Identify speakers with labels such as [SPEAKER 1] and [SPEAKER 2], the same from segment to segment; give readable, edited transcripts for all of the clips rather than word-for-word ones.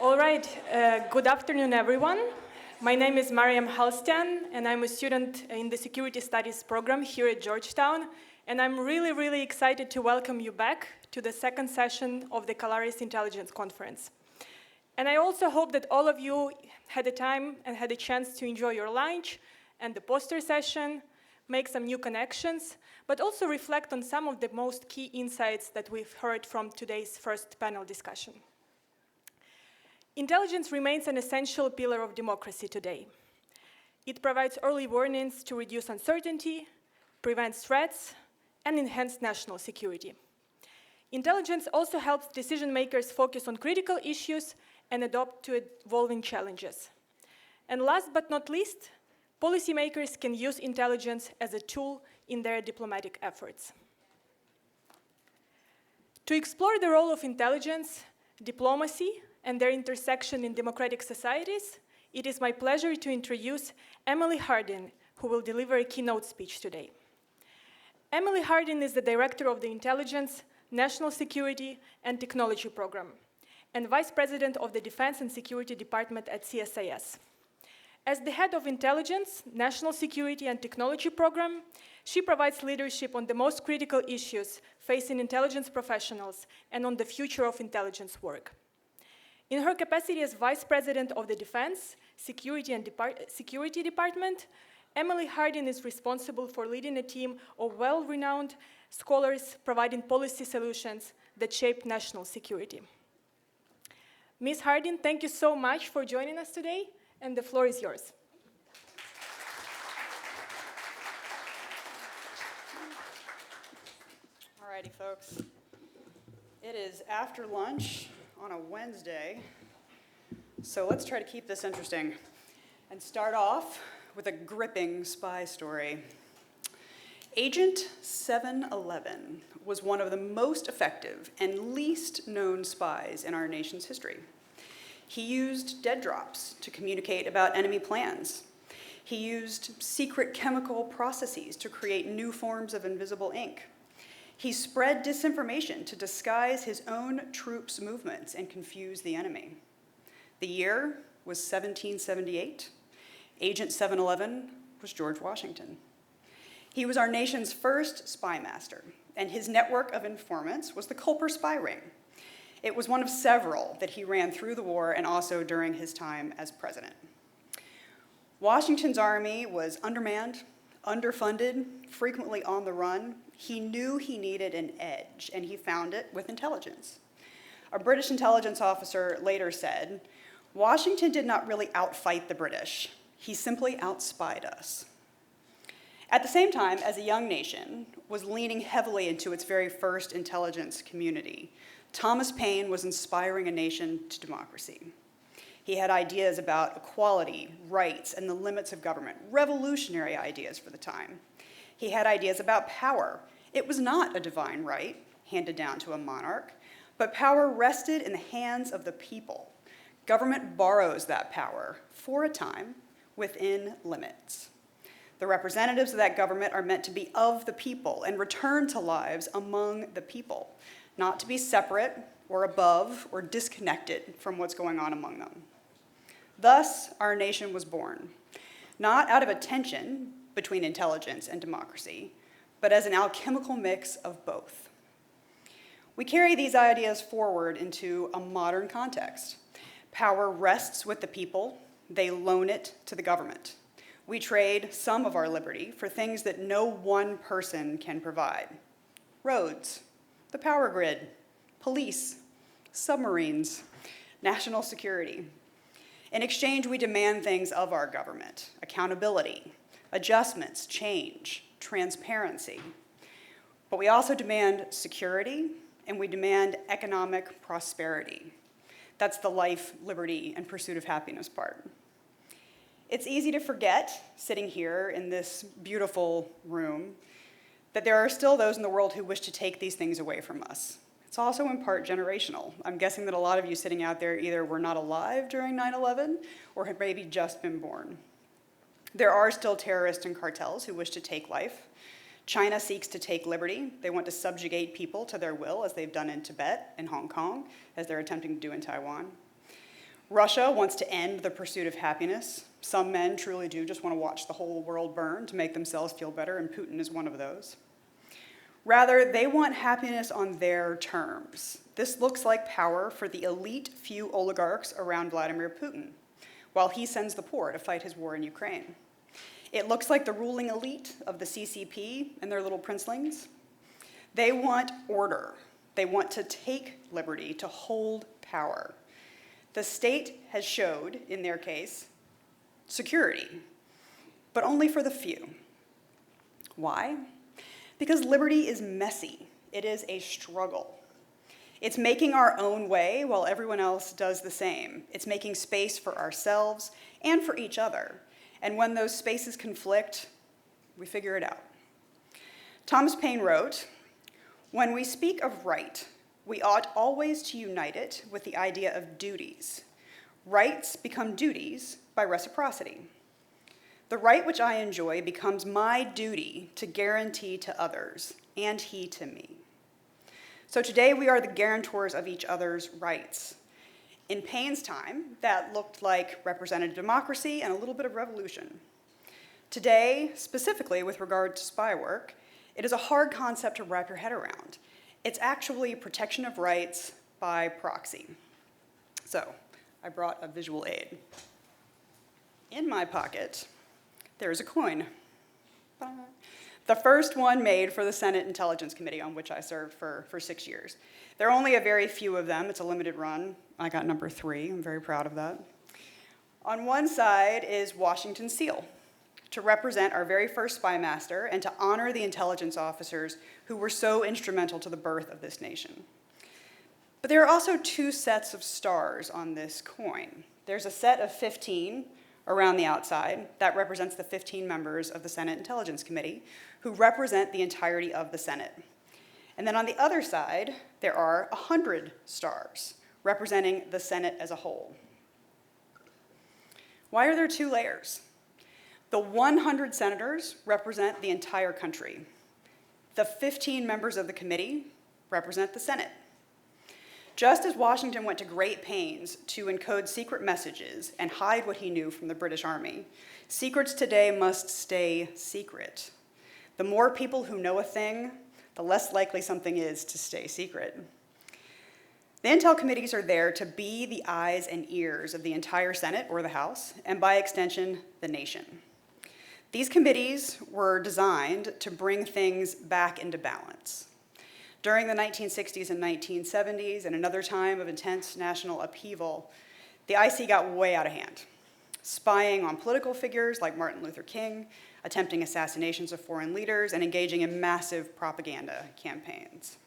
[SPEAKER 1] All right, good afternoon, everyone. My name is Mariam Halstian, and I'm a student in the Security Studies program here at Georgetown, and I'm really excited to welcome you back to the second session of the Kalaris Intelligence Conference. And I also hope that all of you had the time and had a chance to enjoy your lunch and the poster session, make some new connections, but also reflect on some of the most key insights that we've heard from today's first panel discussion. Intelligence remains an essential pillar of democracy today. It provides early warnings to reduce uncertainty, prevent threats, and enhance national security. Intelligence also helps decision makers focus on critical issues and adapt to evolving challenges. And last but not least, policymakers can use intelligence as a tool in their diplomatic efforts. To explore the role of intelligence, diplomacy, and their intersection in democratic societies, it is my pleasure to introduce Emily Hardin, who will deliver a keynote speech today. Emily Hardin is the director of the Intelligence, National Security, and Technology Program, and vice president of the Defense and Security Department at CSIS. As the head of Intelligence, National Security, and Technology Program, she provides leadership on the most critical issues facing intelligence professionals and on the future of intelligence work. In her capacity as Vice President of the Defense, Security, and Security Department, Emily Hardin is responsible for leading a team of well-renowned scholars providing policy solutions that shape national security. Ms. Hardin, thank you so much for joining us today, and the floor is yours.
[SPEAKER 2] All righty, folks. It is after lunch on a Wednesday, so let's try to keep this interesting and start off with a gripping spy story. Agent 711 was one of the most effective and least known spies in our nation's history. He used dead drops to communicate about enemy plans. He used secret chemical processes to create new forms of invisible ink. He spread disinformation to disguise his own troops' movements and confuse the enemy. The year was 1778. Agent 711 was George Washington. He was our nation's first spy master, and his network of informants was the Culper spy ring. It was one of several that he ran through the war and also during his time as president. Washington's army was undermanned, underfunded, frequently on the run. He knew he needed an edge, and he found it with intelligence. A British intelligence officer later said, "Washington did not really outfight the British. He simply outspied us." At the same time, as a young nation was leaning heavily into its very first intelligence community, Thomas Paine was inspiring a nation to democracy. He had ideas about equality, rights, and the limits of government, revolutionary ideas for the time. He had ideas about power. It was not a divine right handed down to a monarch, but power rested in the hands of the people. Government borrows that power for a time within limits. The representatives of that government are meant to be of the people and return to lives among the people, not to be separate or above or disconnected from what's going on among them. Thus, our nation was born, not out of a tension between intelligence and democracy, but as an alchemical mix of both. We carry these ideas forward into a modern context. Power rests with the people. They loan it to the government. We trade some of our liberty for things that no one person can provide. Roads, the power grid, police, submarines, national security. In exchange, we demand things of our government: accountability, adjustments, change, transparency. But we also demand security, and we demand economic prosperity. That's the life, liberty, and pursuit of happiness part. It's easy to forget, sitting here in this beautiful room, that there are still those in the world who wish to take these things away from us. It's also in part generational. I'm guessing that a lot of you sitting out there either were not alive during 9/11 or had maybe just been born. There are still terrorists and cartels who wish to take life. China seeks to take liberty. They want to subjugate people to their will, as they've done in Tibet and Hong Kong, as they're attempting to do in Taiwan. Russia wants to end the pursuit of happiness. Some men truly do just want to watch the whole world burn to make themselves feel better, and Putin is one of those. Rather, they want happiness on their terms. This looks like power for the elite few oligarchs around Vladimir Putin, while he sends the poor to fight his war in Ukraine. It looks like the ruling elite of the CCP and their little princelings. They want order. They want to take liberty, to hold power. The state has showed, in their case, security, but only for the few. Why? Because liberty is messy. It is a struggle. It's making our own way while everyone else does the same. It's making space for ourselves and for each other. And when those spaces conflict, we figure it out. Thomas Paine wrote, "When we speak of right, we ought always to unite it with the idea of duties. Rights become duties by reciprocity. The right which I enjoy becomes my duty to guarantee to others, and he to me." So today we are the guarantors of each other's rights. In Paine's time, that looked like representative democracy and a little bit of revolution. Today, specifically with regard to spy work, it is a hard concept to wrap your head around. It's actually protection of rights by proxy. So, I brought a visual aid. In my pocket, there's a coin. The first one made for the Senate Intelligence Committee, on which I served for 6 years. There are only a very few of them. It's a limited run. I got number 3. I'm very proud of that. On one side is Washington's seal, to represent our very first spy master and to honor the intelligence officers who were so instrumental to the birth of this nation. But there are also 2 sets of stars on this coin. There's a set of 15 around the outside. That represents the 15 members of the Senate Intelligence Committee who represent the entirety of the Senate. And then on the other side, there are 100 stars representing the Senate as a whole. Why are there 2 layers? The 100 senators represent the entire country. The 15 members of the committee represent the Senate. Just as Washington went to great pains to encode secret messages and hide what he knew from the British Army, secrets today must stay secret. The more people who know a thing, the less likely something is to stay secret. The Intel committees are there to be the eyes and ears of the entire Senate or the House, and by extension, the nation. These committees were designed to bring things back into balance. During the 1960s and 1970s, and another time of intense national upheaval, the IC got way out of hand, spying on political figures like Martin Luther King, attempting assassinations of foreign leaders, and engaging in massive propaganda campaigns.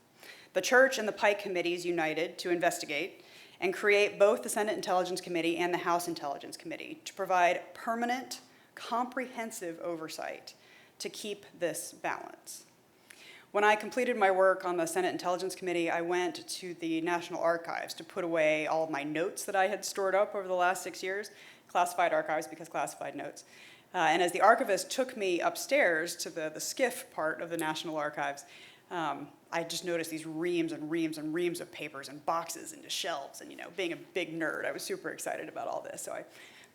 [SPEAKER 2] The Church and the Pike committees united to investigate and create both the Senate Intelligence Committee and the House Intelligence Committee to provide permanent, comprehensive oversight to keep this balance. When I completed my work on the Senate Intelligence Committee, I went to the National Archives to put away all of my notes that I had stored up over the last 6 years, classified archives because classified notes. And as the archivist took me upstairs to the skiff part of the National Archives, I just noticed these reams and reams and reams of papers and boxes into shelves. And being a big nerd, I was super excited about all this. So I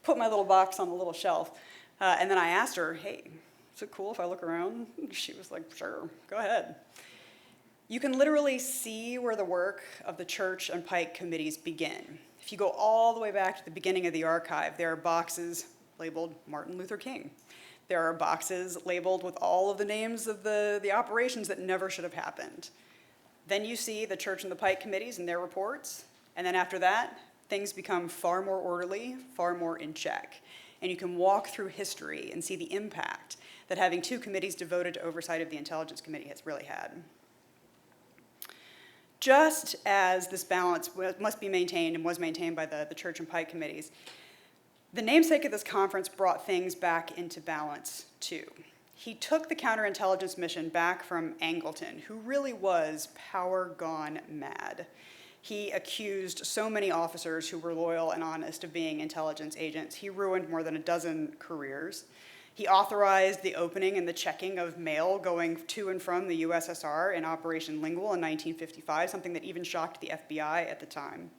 [SPEAKER 2] put my little box on the little shelf, and then I asked her, "Hey, is it cool if I look around?" She was like, "Sure, go ahead." You can literally see where the work of the Church and Pike committees begin. If you go all the way back to the beginning of the archive, there are boxes labeled Martin Luther King. There are boxes labeled with all of the names of the operations that never should have happened. Then you see the Church and the Pike committees and their reports, and then after that, things become far more orderly, far more in check. And you can walk through history and see the impact that having 2 committees devoted to oversight of the Intelligence Committee has really had. Just as this balance must be maintained and was maintained by the Church and Pike committees, the namesake of this conference brought things back into balance, too. He took the counterintelligence mission back from Angleton, who really was power gone mad. He accused so many officers who were loyal and honest of being intelligence agents. He ruined more than a dozen careers. He authorized the opening and the checking of mail going to and from the USSR in Operation Lingual in 1955, something that even shocked the FBI at the time.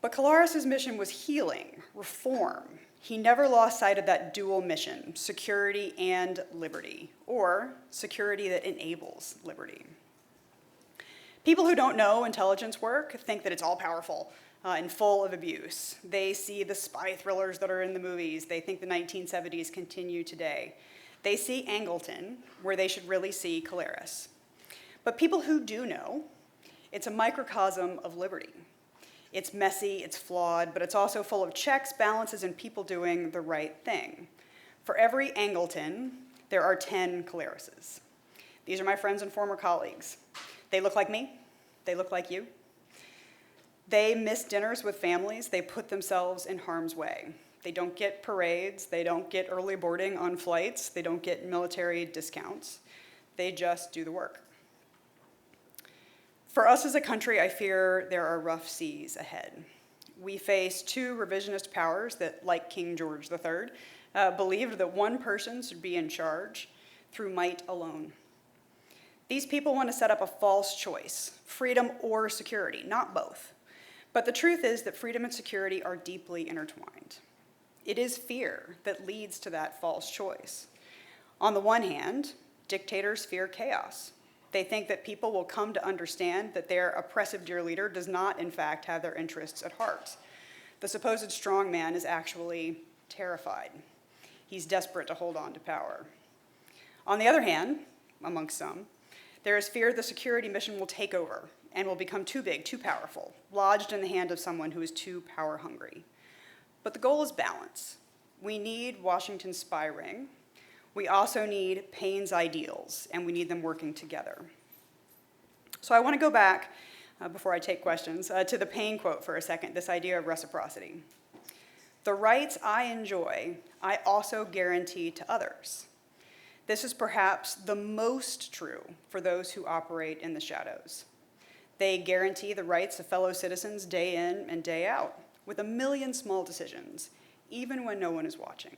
[SPEAKER 2] But Kalaris' mission was healing, reform. He never lost sight of that dual mission, security and liberty, or security that enables liberty. People who don't know intelligence work think that it's all powerful and full of abuse. They see the spy thrillers that are in the movies. They think the 1970s continue today. They see Angleton, where they should really see Kalaris. But people who do know, it's a microcosm of liberty. It's messy, it's flawed, but it's also full of checks, balances, and people doing the right thing. For every Angleton, there are 10 Kalarises. These are my friends and former colleagues. They look like me. They look like you. They miss dinners with families. They put themselves in harm's way. They don't get parades. They don't get early boarding on flights. They don't get military discounts. They just do the work. For us as a country, I fear there are rough seas ahead. We face two revisionist powers that, like King George III, believed that one person should be in charge through might alone. These people want to set up a false choice, freedom or security, not both. But the truth is that freedom and security are deeply intertwined. It is fear that leads to that false choice. On the one hand, dictators fear chaos. They think that people will come to understand that their oppressive dear leader does not, in fact, have their interests at heart. The supposed strong man is actually terrified. He's desperate to hold on to power. On the other hand, amongst some, there is fear the security mission will take over and will become too big, too powerful, lodged in the hand of someone who is too power hungry. But the goal is balance. We need Washington's spy ring. We also need Paine's ideals, and we need them working together. So I want to go back, before I take questions, to the Paine quote for a second, this idea of reciprocity. The rights I enjoy, I also guarantee to others. This is perhaps the most true for those who operate in the shadows. They guarantee the rights of fellow citizens day in and day out, with a million small decisions, even when no one is watching.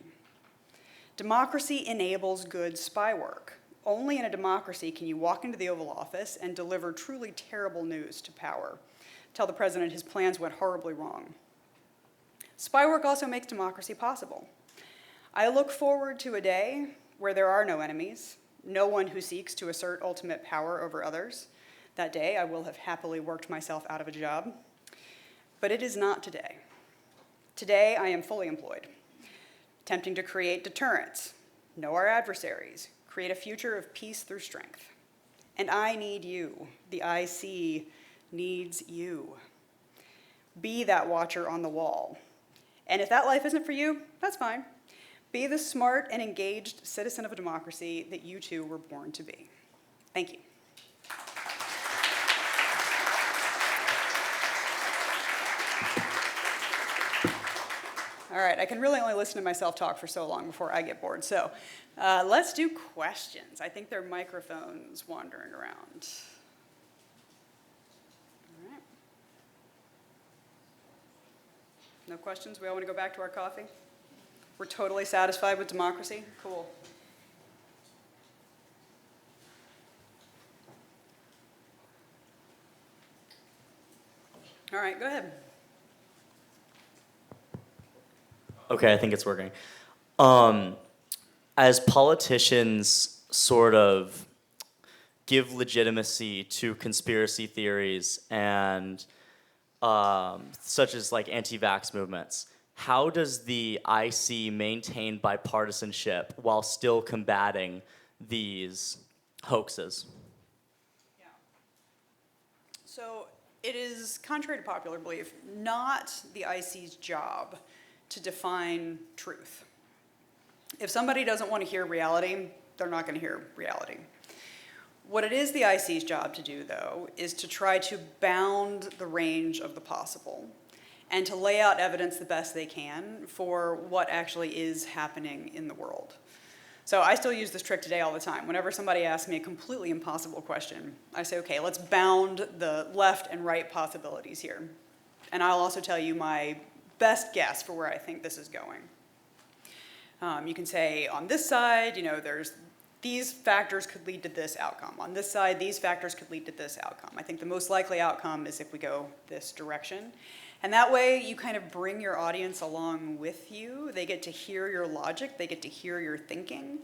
[SPEAKER 2] Democracy enables good spy work. Only in a democracy can you walk into the Oval Office and deliver truly terrible news to power, tell the president his plans went horribly wrong. Spy work also makes democracy possible. I look forward to a day where there are no enemies, no one who seeks to assert ultimate power over others. That day, I will have happily worked myself out of a job. But it is not today. Today, I am fully employed, attempting to create deterrence, know our adversaries, create a future of peace through strength. And I need you. The IC needs you. Be that watcher on the wall. And if that life isn't for you, that's fine. Be the smart and engaged citizen of a democracy that you too were born to be. Thank you. All right, I can really only listen to myself talk for so long before I get bored. So let's do questions. I think there are microphones wandering around. All right. No questions? We all want to go back to our coffee? We're totally satisfied with democracy? Cool. All right, go ahead.
[SPEAKER 3] Okay, I think it's working. As politicians sort of give legitimacy to conspiracy theories and such as like anti-vax movements, how does the IC maintain bipartisanship while still combating these hoaxes?
[SPEAKER 2] Yeah. So it is, contrary to popular belief, not the IC's job to define truth. If somebody doesn't want to hear reality, they're not going to hear reality. What it is the IC's job to do, though, is to try to bound the range of the possible and to lay out evidence the best they can for what actually is happening in the world. So I still use this trick today all the time. Whenever somebody asks me a completely impossible question, I say, okay, let's bound the left and right possibilities here. And I'll also tell you my best guess for where I think this is going. You can say, on this side, there's these factors could lead to this outcome. On this side, these factors could lead to this outcome. I think the most likely outcome is if we go this direction. And that way you kind of bring your audience along with you. They get to hear your logic, they get to hear your thinking,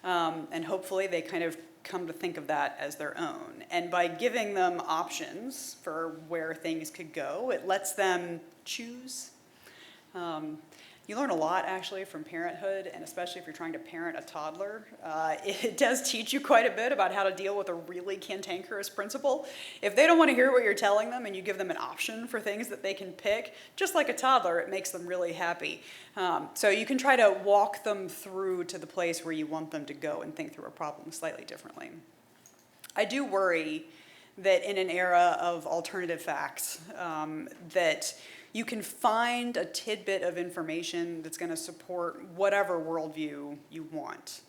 [SPEAKER 2] and hopefully they kind of come to think of that as their own. And by giving them options for where things could go, it lets them choose. You learn a lot, actually, from parenthood, and especially if you're trying to parent a toddler. It does teach you quite a bit about how to deal with a really cantankerous principal. If they don't want to hear what you're telling them and you give them an option for things that they can pick, just like a toddler, it makes them really happy. So you can try to walk them through to the place where you want them to go and think through a problem slightly differently. I do worry that in an era of alternative facts, that you can find a tidbit of information that's going to support whatever worldview you want.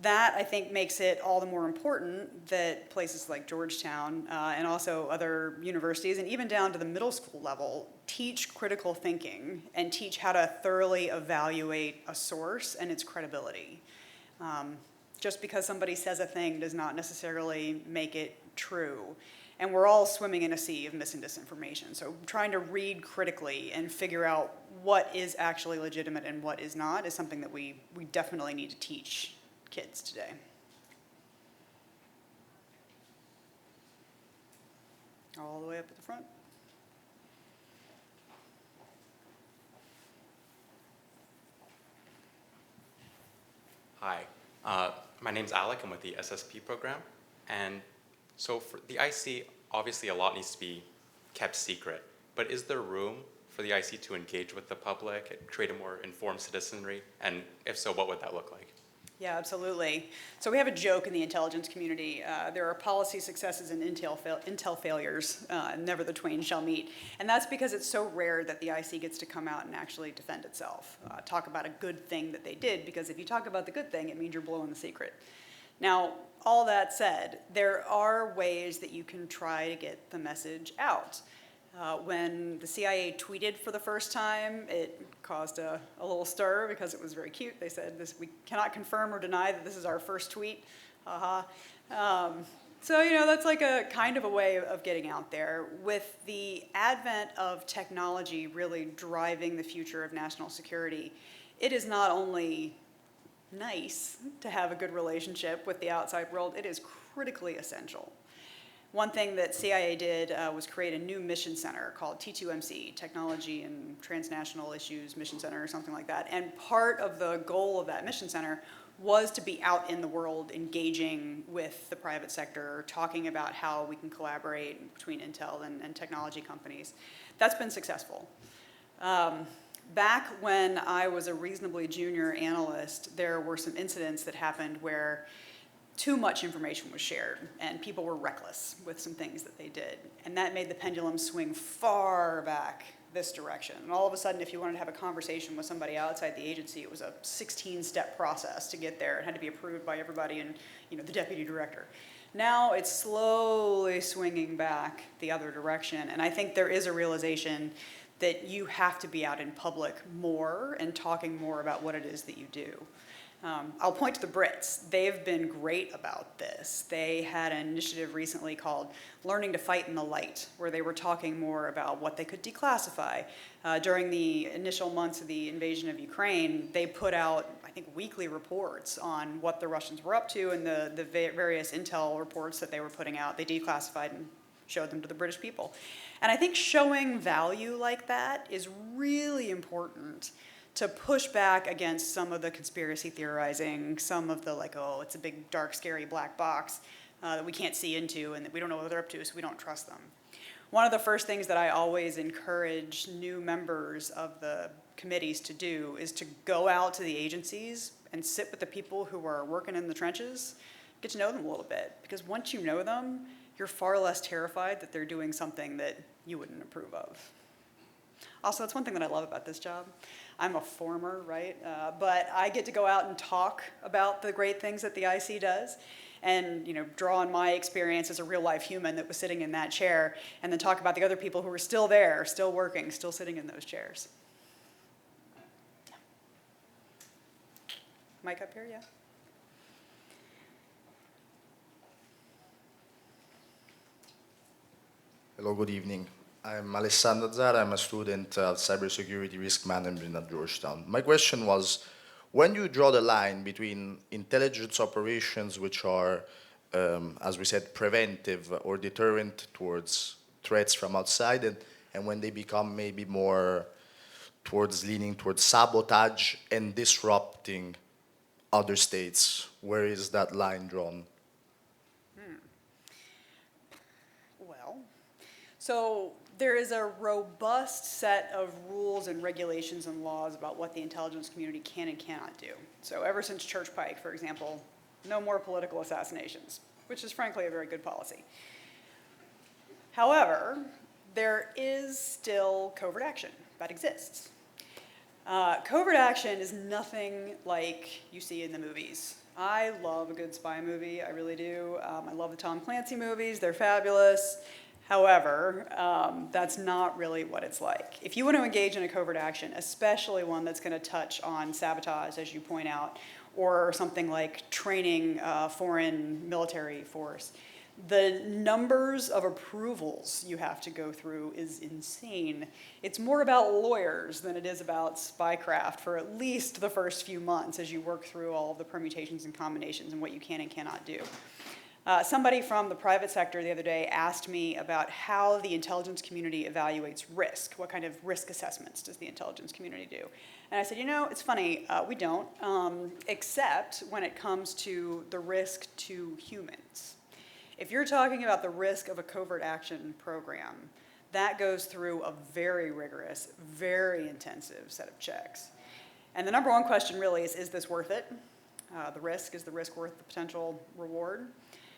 [SPEAKER 2] That, I think, makes it all the more important that places like Georgetown and also other universities, and even down to the middle school level, teach critical thinking and teach how to thoroughly evaluate a source and its credibility. Just because somebody says a thing does not necessarily make it true. And we're all swimming in a sea of mis and disinformation. So trying to read critically and figure out what is actually legitimate and what is not is something that we definitely need to teach kids today. All the way up at the front.
[SPEAKER 4] Hi, my name's Alec. I'm with the SSP program. And so for the IC, obviously a lot needs to be kept secret. But is there room for the IC to engage with the public and create a more informed citizenry? And if so, what would that look like?
[SPEAKER 2] Yeah, absolutely. So we have a joke in the intelligence community. There are policy successes and intel failures. Never the twain shall meet. And that's because it's so rare that the IC gets to come out and actually defend itself. Talk about a good thing that they did, because if you talk about the good thing, it means you're blowing the secret. Now, all that said, there are ways that you can try to get the message out. When the CIA tweeted for the first time, it caused a little stir because it was very cute. They said, we cannot confirm or deny that this is our first tweet. So, that's like a kind of a way of getting out there. With the advent of technology really driving the future of national security, it is not only nice to have a good relationship with the outside world, it is critically essential. One thing that CIA did was create a new mission center called T2MC, Technology and Transnational Issues Mission Center or something like that. And part of the goal of that mission center was to be out in the world engaging with the private sector, talking about how we can collaborate between Intel and technology companies. That's been successful. Back when I was a reasonably junior analyst, there were some incidents that happened where too much information was shared and people were reckless with some things that they did. And that made the pendulum swing far back this direction. And all of a sudden, if you wanted to have a conversation with somebody outside the agency, it was a 16-step process to get there. It had to be approved by everybody and the deputy director. Now it's slowly swinging back the other direction. And I think there is a realization that you have to be out in public more and talking more about what it is that you do. I'll point to the Brits. They've been great about this. They had an initiative recently called Learning to Fight in the Light, where they were talking more about what they could declassify. During the initial months of the invasion of Ukraine, they put out, I think, weekly reports on what the Russians were up to and the various intel reports that they were putting out. They declassified and showed them to the British people. And I think showing value like that is really important to push back against some of the conspiracy theorizing, some of the it's a big, dark, scary black box that we can't see into and that we don't know what they're up to, so we don't trust them. One of the first things that I always encourage new members of the committees to do is to go out to the agencies and sit with the people who are working in the trenches, get to know them a little bit, because once you know them, you're far less terrified that they're doing something that you wouldn't approve of. Also, that's one thing that I love about this job. I'm a former, right? But I get to go out and talk about the great things that the IC does and draw on my experience as a real life human that was sitting in that chair and then talk about the other people who are still there, still working, still sitting in those chairs. Mic up here, yeah?
[SPEAKER 5] Hello, good evening. I'm Alessandro Zara. I'm a student of cybersecurity risk management at Georgetown. My question was, when you draw the line between intelligence operations, which are, as we said, preventive or deterrent towards threats from outside, and when they become maybe more towards leaning towards sabotage and disrupting other states, where is that line drawn?
[SPEAKER 2] Well, so there is a robust set of rules and regulations and laws about what the intelligence community can and cannot do. So ever since Church Pike, for example, no more political assassinations, which is frankly a very good policy. However, there is still covert action that exists. Covert action is nothing like you see in the movies. I love a good spy movie, I really do. I love the Tom Clancy movies, they're fabulous. However, that's not really what it's like. If you want to engage in a covert action, especially one that's going to touch on sabotage, as you point out, or something like training foreign military force, the numbers of approvals you have to go through is insane. It's more about lawyers than it is about spycraft for at least the first few months as you work through all of the permutations and combinations and what you can and cannot do. Somebody from the private sector the other day asked me about how the intelligence community evaluates risk. What kind of risk assessments does the intelligence community do? And I said, you know, it's funny, we don't, except when it comes to the risk to humans. If you're talking about the risk of a covert action program, that goes through a very rigorous, very intensive set of checks. And the number one question really is this worth it? Is the risk worth the potential reward?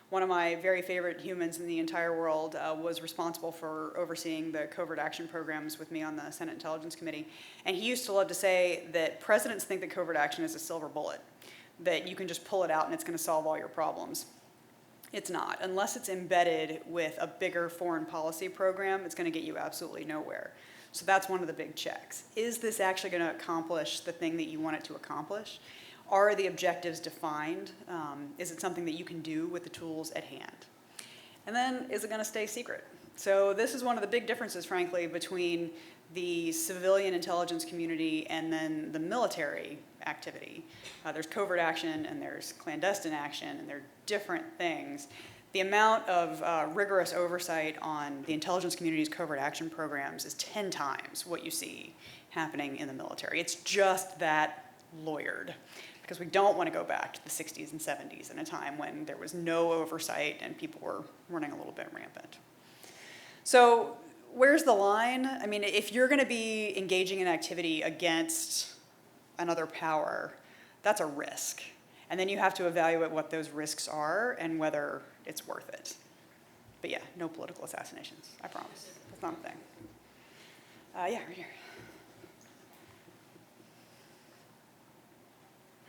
[SPEAKER 2] One of my very favorite humans in the entire world was responsible for overseeing the covert action programs with me on the Senate Intelligence Committee. And he used to love to say that presidents think that covert action is a silver bullet, that you can just pull it out and it's going to solve all your problems. It's not. Unless it's embedded with a bigger foreign policy program, it's going to get you absolutely nowhere. So that's one of the big checks. Is this actually going to accomplish the thing that you want it to accomplish? Are the objectives defined? Is it something that you can do with the tools at hand? And then, is it going to stay secret? So this is one of the big differences, frankly, between the civilian intelligence community and then the military activity. There's covert action and there's clandestine action, and they're different things. The amount of rigorous oversight on the intelligence community's covert action programs is 10 times what you see happening in the military. It's just that lawyered, because we don't want to go back to the 60s and 70s in a time when there was no oversight and people were running a little bit rampant. So where's the line? I mean, if you're going to be engaging in activity against another power, that's a risk. And then you have to evaluate what those risks are and whether it's worth it. But yeah, no political assassinations, I promise. That's not a thing. Yeah, right here.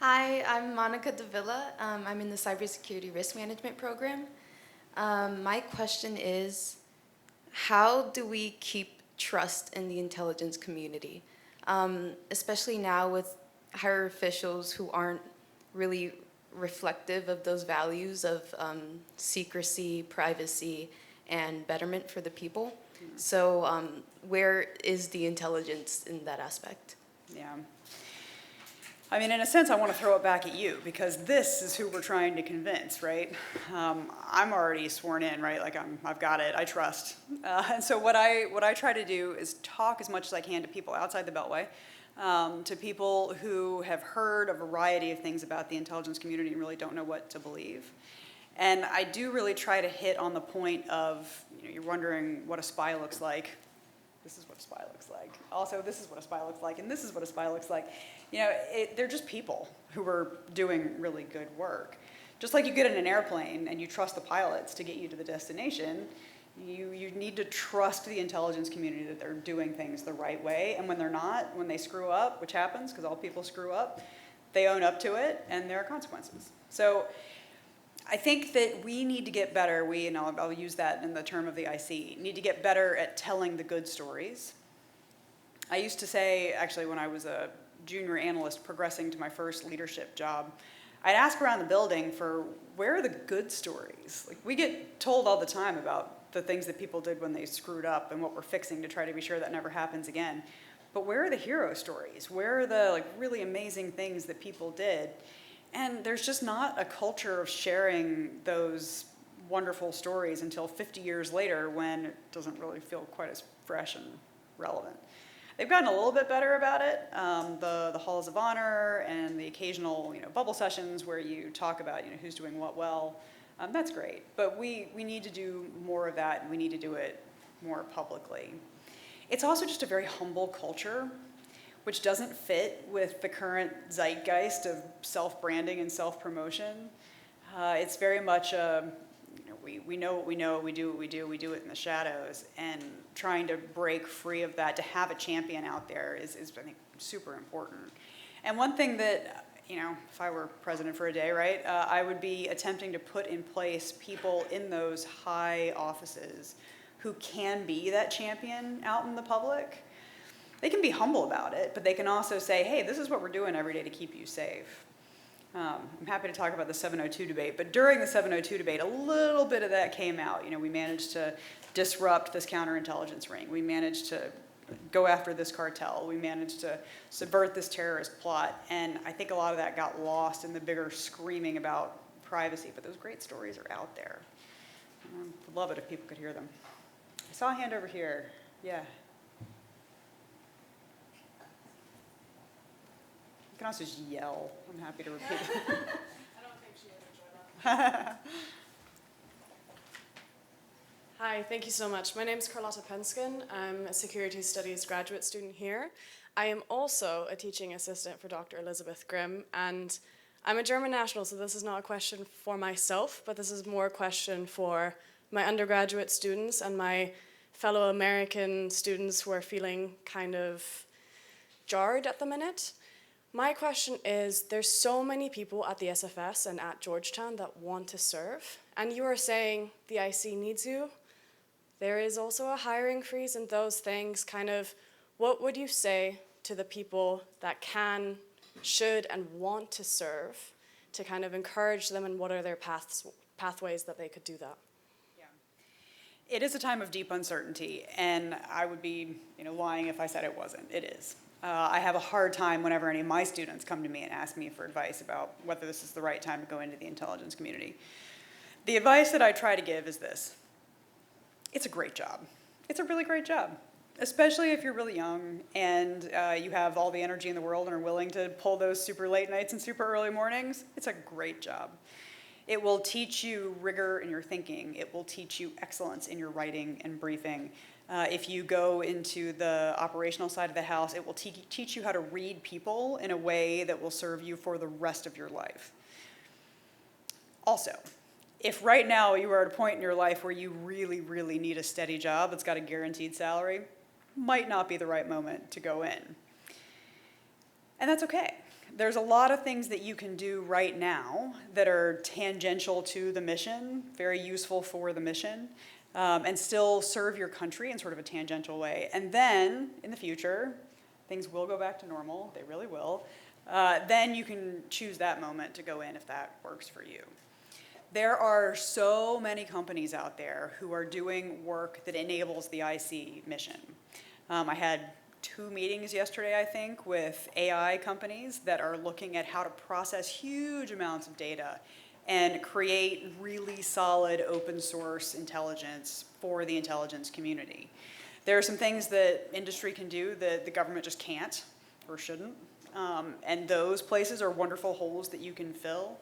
[SPEAKER 6] Hi, I'm Monica Davila. I'm in the Cybersecurity Risk Management program. My question is, how do we keep trust in the intelligence community? Especially now with higher officials who aren't really reflective of those values of secrecy, privacy, and betterment for the people. So where is the intelligence in that aspect?
[SPEAKER 2] Yeah. I mean, in a sense, I want to throw it back at you, because this is who we're trying to convince, right? I'm already sworn in, right? Like I've got it. I trust. And so what I try to do is talk as much as I can to people outside the Beltway, to people who have heard a variety of things about the intelligence community and really don't know what to believe. And I do really try to hit on the point of, you're wondering what a spy looks like. This is what a spy looks like. Also, this is what a spy looks like, and this is what a spy looks like. They're just people who are doing really good work. Just like you get in an airplane and you trust the pilots to get you to the destination, you need to trust the intelligence community that they're doing things the right way. And when they're not, when they screw up, which happens because all people screw up, they own up to it and there are consequences. So I think that we need to get better, I'll use that in the term of the IC, need to get better at telling the good stories. I used to say, actually, when I was a junior analyst progressing to my first leadership job, I'd ask around the building for where are the good stories? Like, we get told all the time about the things that people did when they screwed up and what we're fixing to try to be sure that never happens again. But where are the hero stories? Where are the really amazing things that people did? And there's just not a culture of sharing those wonderful stories until 50 years later, when it doesn't really feel quite as fresh and relevant. They've gotten a little bit better about it. The halls of honor and the occasional bubble sessions where you talk about who's doing what well. That's great, but we need to do more of that, and we need to do it more publicly. It's also just a very humble culture, which doesn't fit with the current zeitgeist of self-branding and self-promotion. It's very much we know what we know, we do what we do it in the shadows, and trying to break free of that, to have a champion out there is I think, super important. And one thing that, if I were president for a day, right, I would be attempting to put in place people in those high offices who can be that champion out in the public. They can be humble about it, but they can also say, hey, this is what we're doing every day to keep you safe. I'm happy to talk about the 702 debate, but during the 702 debate, a little bit of that came out. We managed to disrupt this counterintelligence ring. We managed to go after this cartel. We managed to subvert this terrorist plot, and I think a lot of that got lost in the bigger screaming about privacy, but those great stories are out there. I'd love it if people could hear them. I saw a hand over here. Yeah. You can also just yell. I'm happy to repeat it.
[SPEAKER 7] I don't think she would enjoy that. Hi, thank you so much. My name is Carlotta Penskin. I'm a security studies graduate student here. I am also a teaching assistant for Dr. Elizabeth Grimm, and I'm a German national, so this is not a question for myself, but this is more a question for my undergraduate students and my fellow American students who are feeling kind of jarred at the minute. My question is, there's so many people at the SFS and at Georgetown that want to serve, and you are saying the IC needs you. There is also a hiring freeze and those things. Kind of, what would you say to the people that can, should, and want to serve to kind of encourage them, and what are their pathways that they could do that?
[SPEAKER 2] It is a time of deep uncertainty, and I would be lying if I said it wasn't. It is. I have a hard time whenever any of my students come to me and ask me for advice about whether this is the right time to go into the intelligence community. The advice that I try to give is this. It's a great job. It's a really great job, especially if you're really young and you have all the energy in the world and are willing to pull those super late nights and super early mornings. It's a great job. It will teach you rigor in your thinking. It will teach you excellence in your writing and briefing. If you go into the operational side of the house, it will teach you how to read people in a way that will serve you for the rest of your life. Also, if right now you are at a point in your life where you really, really need a steady job that's got a guaranteed salary, might not be the right moment to go in. And that's okay. There's a lot of things that you can do right now that are tangential to the mission, very useful for the mission, and still serve your country in sort of a tangential way. And then, in the future, things will go back to normal, they really will. Then you can choose that moment to go in if that works for you. There are so many companies out there who are doing work that enables the IC mission. I had 2 meetings yesterday, I think, with AI companies that are looking at how to process huge amounts of data and create really solid open source intelligence for the intelligence community. There are some things that industry can do that the government just can't or shouldn't, and those places are wonderful holes that you can fill.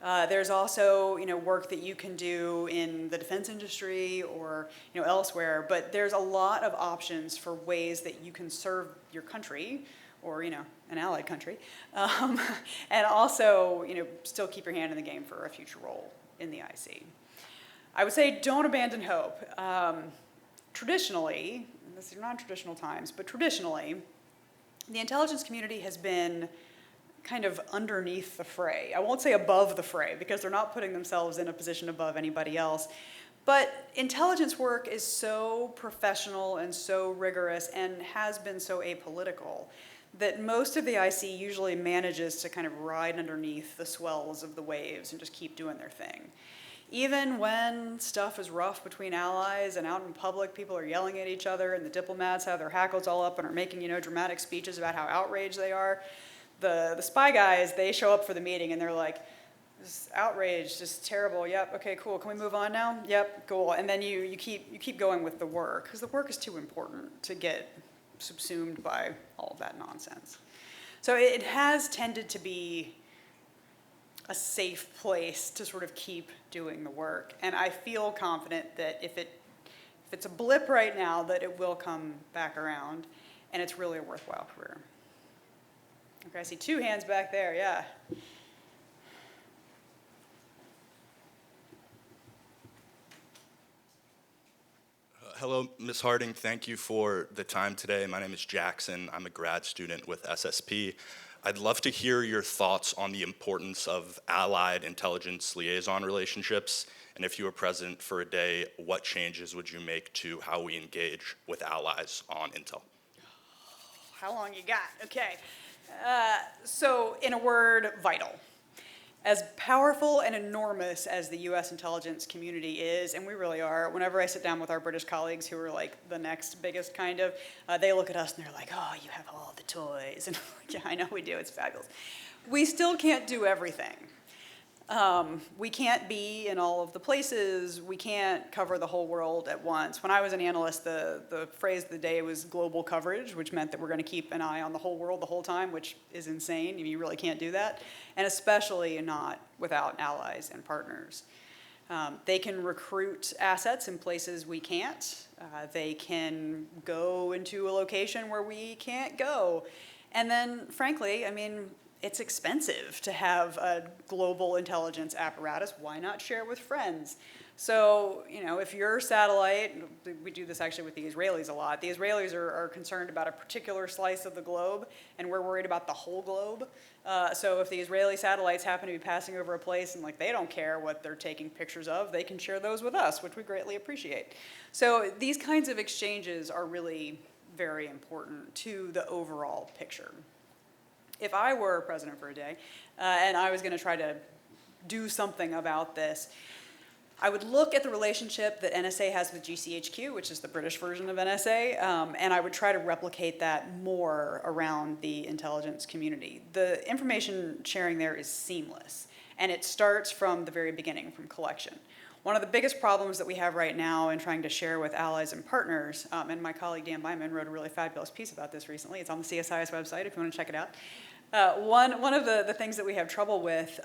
[SPEAKER 2] There's also, work that you can do in the defense industry or, elsewhere, but there's a lot of options for ways that you can serve your country or, an allied country, and also, still keep your hand in the game for a future role in the IC. I would say don't abandon hope. Traditionally, these are non-traditional times, but traditionally, the intelligence community has been kind of underneath the fray. I won't say above the fray because they're not putting themselves in a position above anybody else. But intelligence work is so professional and so rigorous and has been so apolitical that most of the IC usually manages to kind of ride underneath the swells of the waves and just keep doing their thing. Even when stuff is rough between allies and out in public, people are yelling at each other and the diplomats have their hackles all up and are making, dramatic speeches about how outraged they are. The spy guys, they show up for the meeting and they're like, this outrage, just terrible, yep, okay, cool, can we move on now? Yep, cool, and then you keep going with the work, because the work is too important to get subsumed by all of that nonsense. So it has tended to be a safe place to sort of keep doing the work. And I feel confident that if it's a blip right now, that it will come back around, and it's really a worthwhile career. Okay, I see 2 hands back there, yeah.
[SPEAKER 8] Hello, Ms. Harding. Thank you for the time today. My name is Jackson. I'm a grad student with SSP. I'd love to hear your thoughts on the importance of allied intelligence liaison relationships, and if you were president for a day, what changes would you make to how we engage with allies on intel?
[SPEAKER 2] How long you got? Okay. So in a word, vital. As powerful and enormous as the US intelligence community is, and we really are, whenever I sit down with our British colleagues who are like the next biggest kind of, they look at us and they're like, oh, you have all the toys. And yeah, I know we do, it's fabulous. We still can't do everything. We can't be in all of the places. We can't cover the whole world at once. When I was an analyst, the phrase of the day was global coverage, which meant that we're going to keep an eye on the whole world the whole time, which is insane. You really can't do that, and especially not without allies and partners. They can recruit assets in places we can't. They can go into a location where we can't go. And then, frankly, I mean, it's expensive to have a global intelligence apparatus. Why not share with friends? So, if your satellite, we do this actually with the Israelis a lot, the Israelis are concerned about a particular slice of the globe, and we're worried about the whole globe. So if the Israeli satellites happen to be passing over a place and they don't care what they're taking pictures of, they can share those with us, which we greatly appreciate. So these kinds of exchanges are really very important to the overall picture. If I were president for a day, and I was going to try to do something about this, I would look at the relationship that NSA has with GCHQ, which is the British version of NSA, and I would try to replicate that more around the intelligence community. The information sharing there is seamless, and it starts from the very beginning, from collection. One of the biggest problems that we have right now in trying to share with allies and partners, and my colleague Dan Byman wrote a really fabulous piece about this recently. It's on the CSIS website if you want to check it out. One of the things that we have trouble with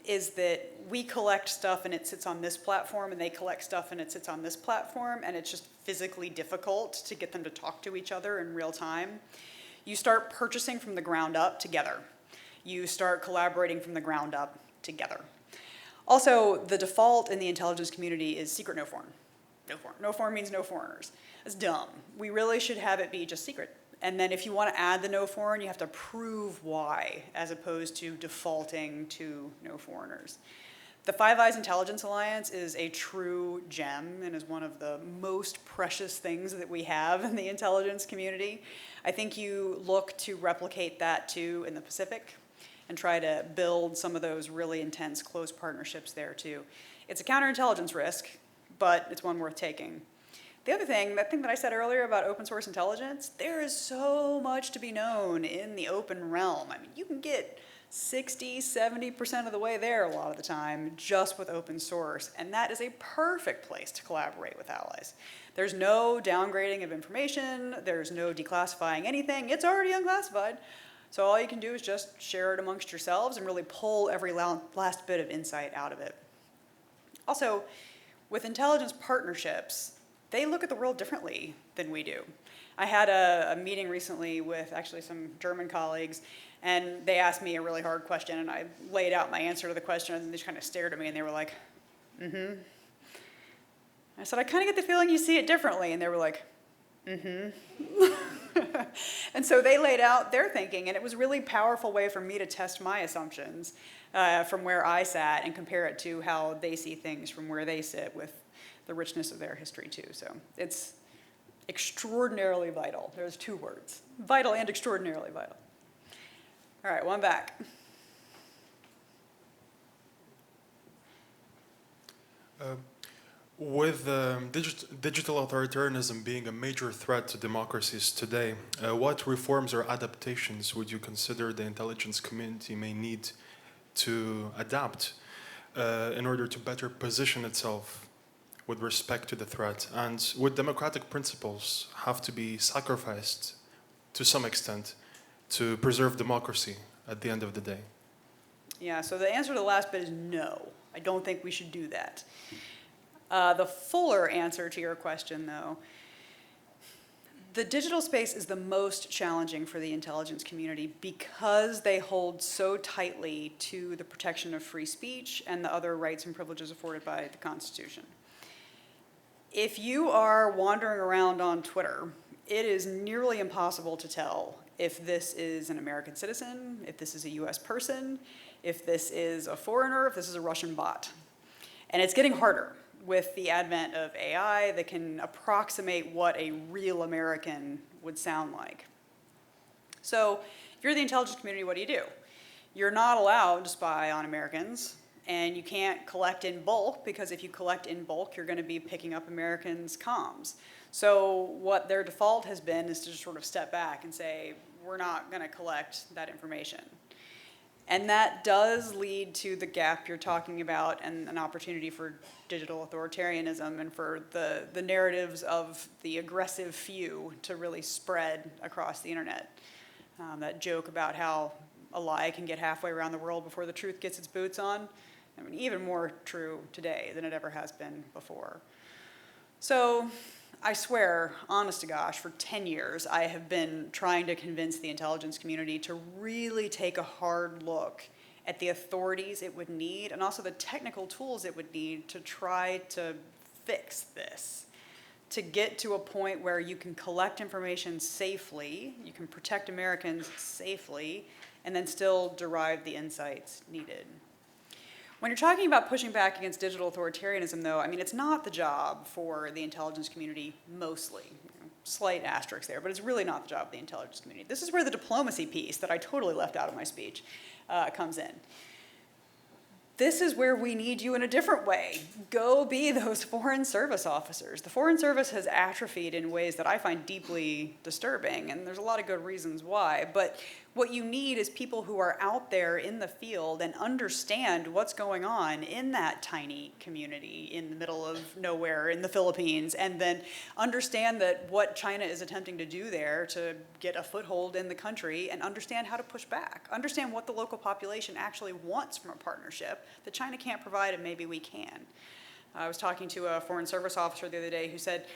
[SPEAKER 2] is that we collect stuff and it sits on this platform, and they collect stuff and it sits on this platform, and it's just physically difficult to get them to talk to each other in real time. You start purchasing from the ground up together. You start collaborating from the ground up together. Also, the default in the intelligence community is secret no foreign. No foreign. No foreign means no foreigners. That's dumb. We really should have it be just secret. And then if you want to add the no foreign, you have to prove why, as opposed to defaulting to no foreigners. The Five Eyes Intelligence Alliance is a true gem and is one of the most precious things that we have in the intelligence community. I think you look to replicate that too in the Pacific and try to build some of those really intense close partnerships there too. It's a counterintelligence risk, but it's one worth taking. The other thing, that thing that I said earlier about open source intelligence, there is so much to be known in the open realm. I mean, you can get 60, 70% of the way there a lot of the time just with open source, and that is a perfect place to collaborate with allies. There's no downgrading of information, there's no declassifying anything, it's already unclassified. So all you can do is just share it amongst yourselves and really pull every last bit of insight out of it. Also, with intelligence partnerships, they look at the world differently than we do. I had a meeting recently with actually some German colleagues, and they asked me a really hard question, and I laid out my answer to the question, and they just kind of stared at me, and they were like, mm-hmm. I said, I kind of get the feeling you see it differently, and they were like, mm-hmm. And so they laid out their thinking, and it was a really powerful way for me to test my assumptions from where I sat and compare it to how they see things from where they sit with the richness of their history too. So it's extraordinarily vital. There's 2 words, vital and extraordinarily vital. All right, one back.
[SPEAKER 9] With digital authoritarianism being a major threat to democracies today, what reforms or adaptations would you consider the intelligence community may need to adapt in order to better position itself with respect to the threat? And would democratic principles have to be sacrificed to some extent to preserve democracy at the end of the day?
[SPEAKER 2] Yeah, so the answer to the last bit is no. I don't think we should do that. The fuller answer to your question, though, the digital space is the most challenging for the intelligence community because they hold so tightly to the protection of free speech and the other rights and privileges afforded by the Constitution. If you are wandering around on Twitter, it is nearly impossible to tell if this is an American citizen, if this is a US person, if this is a foreigner, if this is a Russian bot. And it's getting harder with the advent of AI that can approximate what a real American would sound like. So if you're the intelligence community, what do? You're not allowed to spy on Americans, and you can't collect in bulk, because if you collect in bulk, you're going to be picking up Americans' comms. So what their default has been is to just sort of step back and say, we're not going to collect that information. And that does lead to the gap you're talking about and an opportunity for digital authoritarianism and for the narratives of the aggressive few to really spread across the internet. That joke about how a lie can get halfway around the world before the truth gets its boots on, I mean, even more true today than it ever has been before. So I swear, honest to gosh, for 10 years, I have been trying to convince the intelligence community to really take a hard look at the authorities it would need and also the technical tools it would need to try to fix this, to get to a point where you can collect information safely, you can protect Americans safely, and then still derive the insights needed. When you're talking about pushing back against digital authoritarianism, though, I mean, it's not the job for the intelligence community mostly. Slight asterisk there, but it's really not the job of the intelligence community. This is where the diplomacy piece that I totally left out of my speech comes in. This is where we need you in a different way. Go be those foreign service officers. The Foreign Service has atrophied in ways that I find deeply disturbing, and there's a lot of good reasons why. But what you need is people who are out there in the field and understand what's going on in that tiny community in the middle of nowhere in the Philippines, and then understand that what China is attempting to do there to get a foothold in the country, and understand how to push back. Understand what the local population actually wants from a partnership that China can't provide, and maybe we can. I was talking to a Foreign Service officer the other day who said,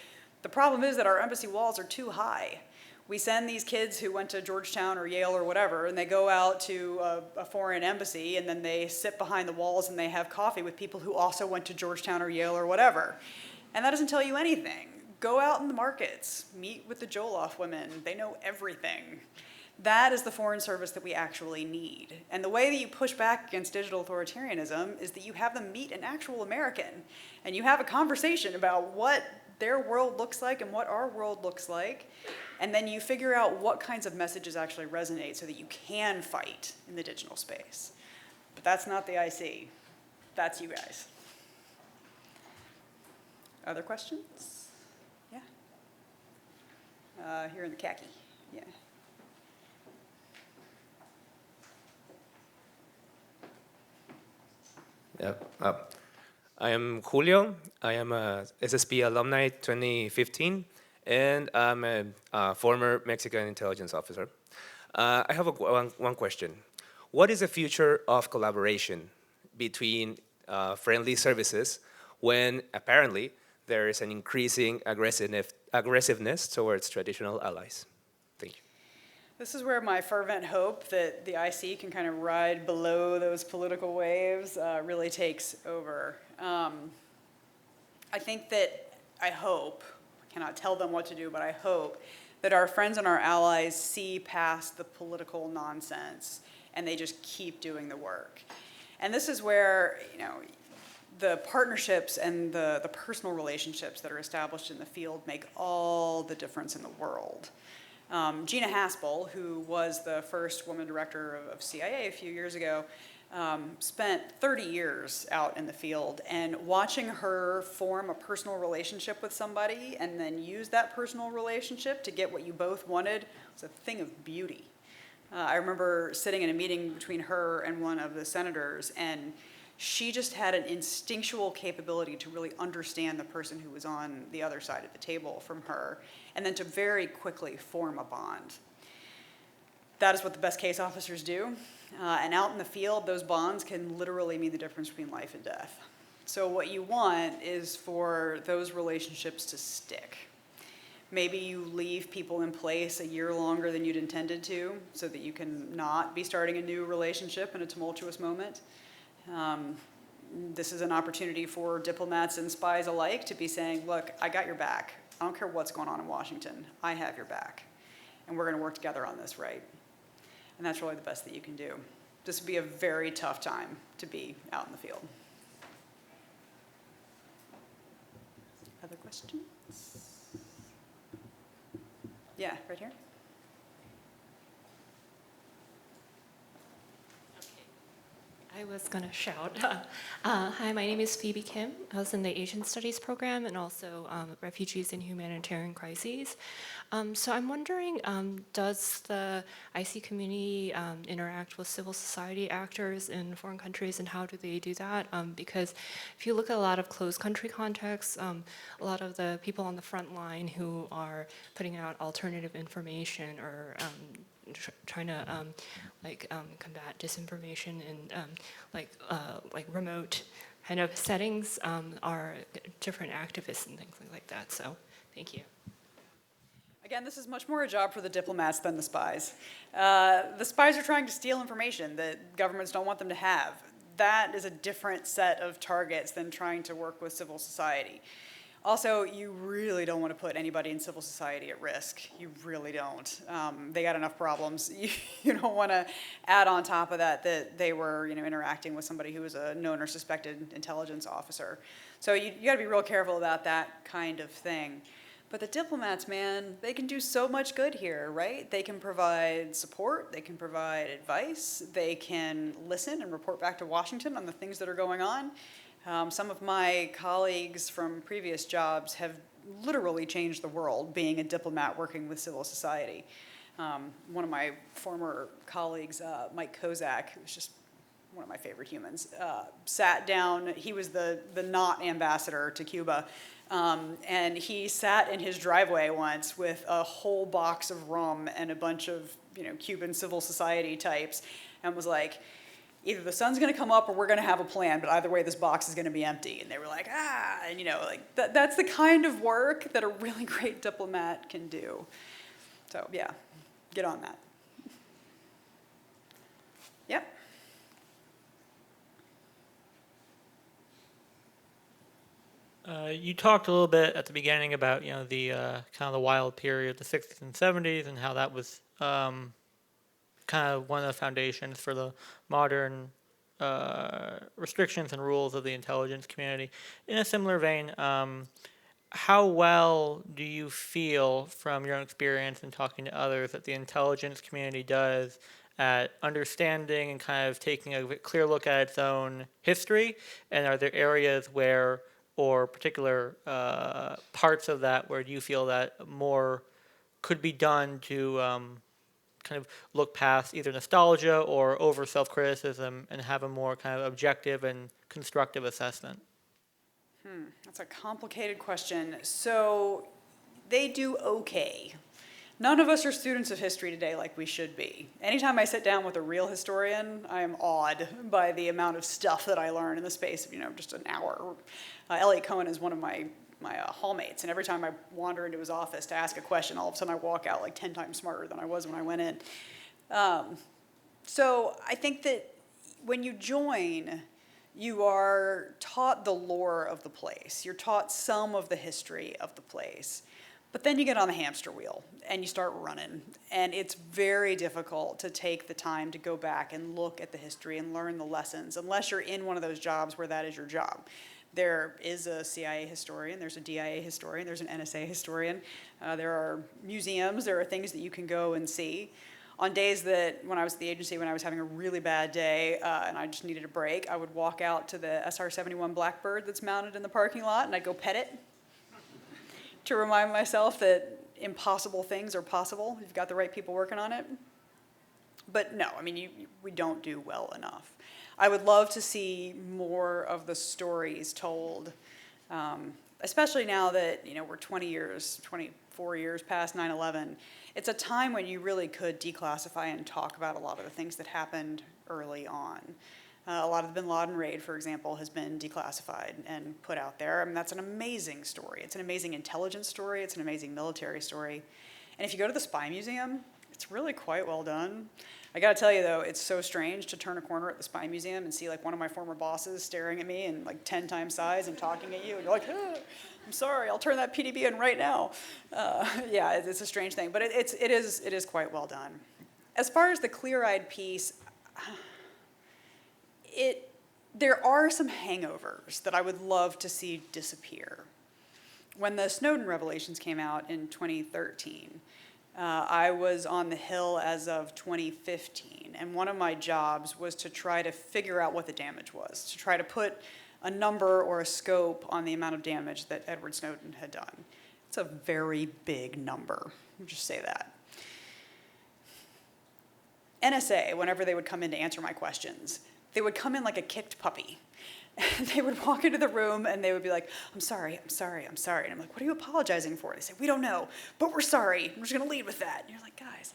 [SPEAKER 2] the problem is that our embassy walls are too high. We send these kids who went to Georgetown or Yale or whatever, and they go out to a foreign embassy, and then they sit behind the walls and they have coffee with people who also went to Georgetown or Yale or whatever. And that doesn't tell you anything. Go out in the markets, meet with the Joloff women. They know everything. That is the Foreign Service that we actually need. And the way that you push back against digital authoritarianism is that you have them meet an actual American, and you have a conversation about what their world looks like and what our world looks like, and then you figure out what kinds of messages actually resonate so that you can fight in the digital space. But that's not the IC. That's you guys. Other questions? Yeah. Here in the khaki. Yeah.
[SPEAKER 10] Yeah. I am Julio. I am a SSP alumni 2015, and I'm a former Mexican intelligence officer. I have one question. What is the future of collaboration between friendly services when apparently there is an increasing aggressiveness towards traditional allies? Thank you.
[SPEAKER 2] This is where my fervent hope that the IC can kind of ride below those political waves really takes over. I think that, I hope, I cannot tell them what to do, but I hope that our friends and our allies see past the political nonsense and they just keep doing the work. And this is where, the partnerships and the personal relationships that are established in the field make all the difference in the world. Gina Haspel, who was the first woman director of CIA a few years ago, spent 30 years out in the field, and watching her form a personal relationship with somebody and then use that personal relationship to get what you both wanted was a thing of beauty. I remember sitting in a meeting between her and one of the senators, and she just had an instinctual capability to really understand the person who was on the other side of the table from her, and then to very quickly form a bond. That is what the best case officers do. And out in the field, those bonds can literally mean the difference between life and death. So what you want is for those relationships to stick. Maybe you leave people in place a year longer than you'd intended to, so that you can not be starting a new relationship in a tumultuous moment. This is an opportunity for diplomats and spies alike to be saying, look, I got your back. I don't care what's going on in Washington. I have your back. And we're going to work together on this, right? And that's really the best that you can do. This would be a very tough time to be out in the field. Other questions? Yeah, right here.
[SPEAKER 11] I was going to shout. Hi, my name is Phoebe Kim. I was in the Asian Studies program and also Refugees and Humanitarian Crises. So I'm wondering, does the IC community interact with civil society actors in foreign countries, and how do they do that? Because if you look at a lot of closed country contexts, a lot of the people on the front line who are putting out alternative information or trying to combat disinformation in like remote kind of settings are different activists and things like that. So thank you.
[SPEAKER 2] Again, this is much more a job for the diplomats than the spies. The spies are trying to steal information that governments don't want them to have. That is a different set of targets than trying to work with civil society. Also, you really don't want to put anybody in civil society at risk. You really don't. They got enough problems. You don't want to add on top of that they were, interacting with somebody who was a known or suspected intelligence officer. So you got to be real careful about that kind of thing. But the diplomats, man, they can do so much good here, right? They can provide support. They can provide advice. They can listen and report back to Washington on the things that are going on. Some of my colleagues from previous jobs have literally changed the world being a diplomat working with civil society. One of my former colleagues, Mike Kozak, who's just one of my favorite humans, sat down. He was the not ambassador to Cuba, and he sat in his driveway once with a whole box of rum and a bunch of Cuban civil society types, and was like, either the sun's going to come up or we're going to have a plan, but either way, this box is going to be empty. And they were like, and that's the kind of work that a really great diplomat can do. So yeah, get on that. Yep.
[SPEAKER 12] You talked a little bit at the beginning about the kind of the wild period, the 60s and 70s, and how that was kind of one of the foundations for the modern restrictions and rules of the intelligence community. In a similar vein, how well do you feel from your own experience and talking to others that the intelligence community does at understanding and kind of taking a clear look at its own history? And are there areas where, or particular parts of that where you feel that more could be done to kind of look past either nostalgia or over self-criticism and have a more kind of objective and constructive assessment?
[SPEAKER 2] That's a complicated question. So they do okay. None of us are students of history today like we should be. Anytime I sit down with a real historian, I am awed by the amount of stuff that I learn in the space of just an hour. Elliot Cohen is one of my hallmates, and every time I wander into his office to ask a question, all of a sudden I walk out like 10 times smarter than I was when I went in. So I think that when you join, you are taught the lore of the place. You're taught some of the history of the place. But then you get on the hamster wheel and you start running. And it's very difficult to take the time to go back and look at the history and learn the lessons, unless you're in one of those jobs where that is your job. There is a CIA historian, there's a DIA historian, there's an NSA historian. There are museums, there are things that you can go and see. On days that, when I was at the agency, when I was having a really bad day and I just needed a break, I would walk out to the SR-71 Blackbird that's mounted in the parking lot, and I'd go pet it to remind myself that impossible things are possible. You've got the right people working on it. But no, I mean, we don't do well enough. I would love to see more of the stories told, especially now that, you know, we're 24 years past 9/11. It's a time when you really could declassify and talk about a lot of the things that happened early on. A lot of the bin Laden raid, for example, has been declassified and put out there. I mean, that's an amazing story. It's an amazing intelligence story. It's an amazing military story. And if you go to the Spy Museum, it's really quite well done. I gotta tell you though, it's so strange to turn a corner at the Spy Museum and see like one of my former bosses staring at me in like 10 times size and talking at you, and you're like, oh, I'm sorry, I'll turn that PDB in right now. Yeah, it's a strange thing, but it is quite well done. As far as the clear-eyed piece, there are some hangovers that I would love to see disappear. When the Snowden revelations came out in 2013, I was on the Hill as of 2015, and one of my jobs was to try to figure out what the damage was, to try to put a number or a scope on the amount of damage that Edward Snowden had done. It's a very big number, I'll just say that. NSA, whenever they would come in to answer my questions, they would come in like a kicked puppy. And they would walk into the room and they would be like, I'm sorry, I'm sorry, I'm sorry. And I'm like, what are you apologizing for? They say, we don't know, but we're sorry. We're just gonna lead with that. And you're like, guys,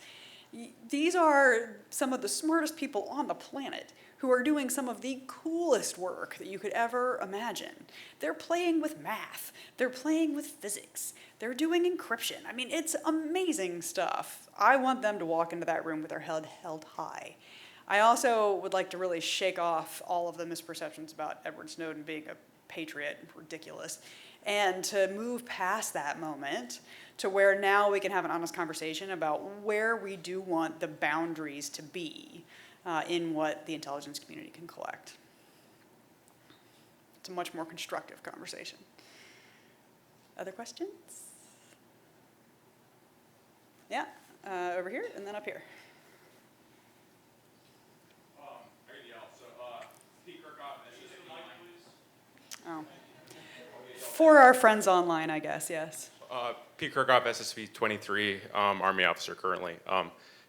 [SPEAKER 2] these are some of the smartest people on the planet who are doing some of the coolest work that you could ever imagine. They're playing with math. They're playing with physics. They're doing encryption. I mean, it's amazing stuff. I want them to walk into that room with their head held high. I also would like to really shake off all of the misperceptions about Edward Snowden being a patriot, ridiculous, and to move past that moment to where now we can have an honest conversation about where we do want the boundaries to be in what the intelligence community can collect. It's a much more constructive conversation. Other questions? Yeah, over here and then up here. Oh. For our friends online, I guess, yes.
[SPEAKER 13] Pete Kirkhoff, SSP 23, Army officer currently.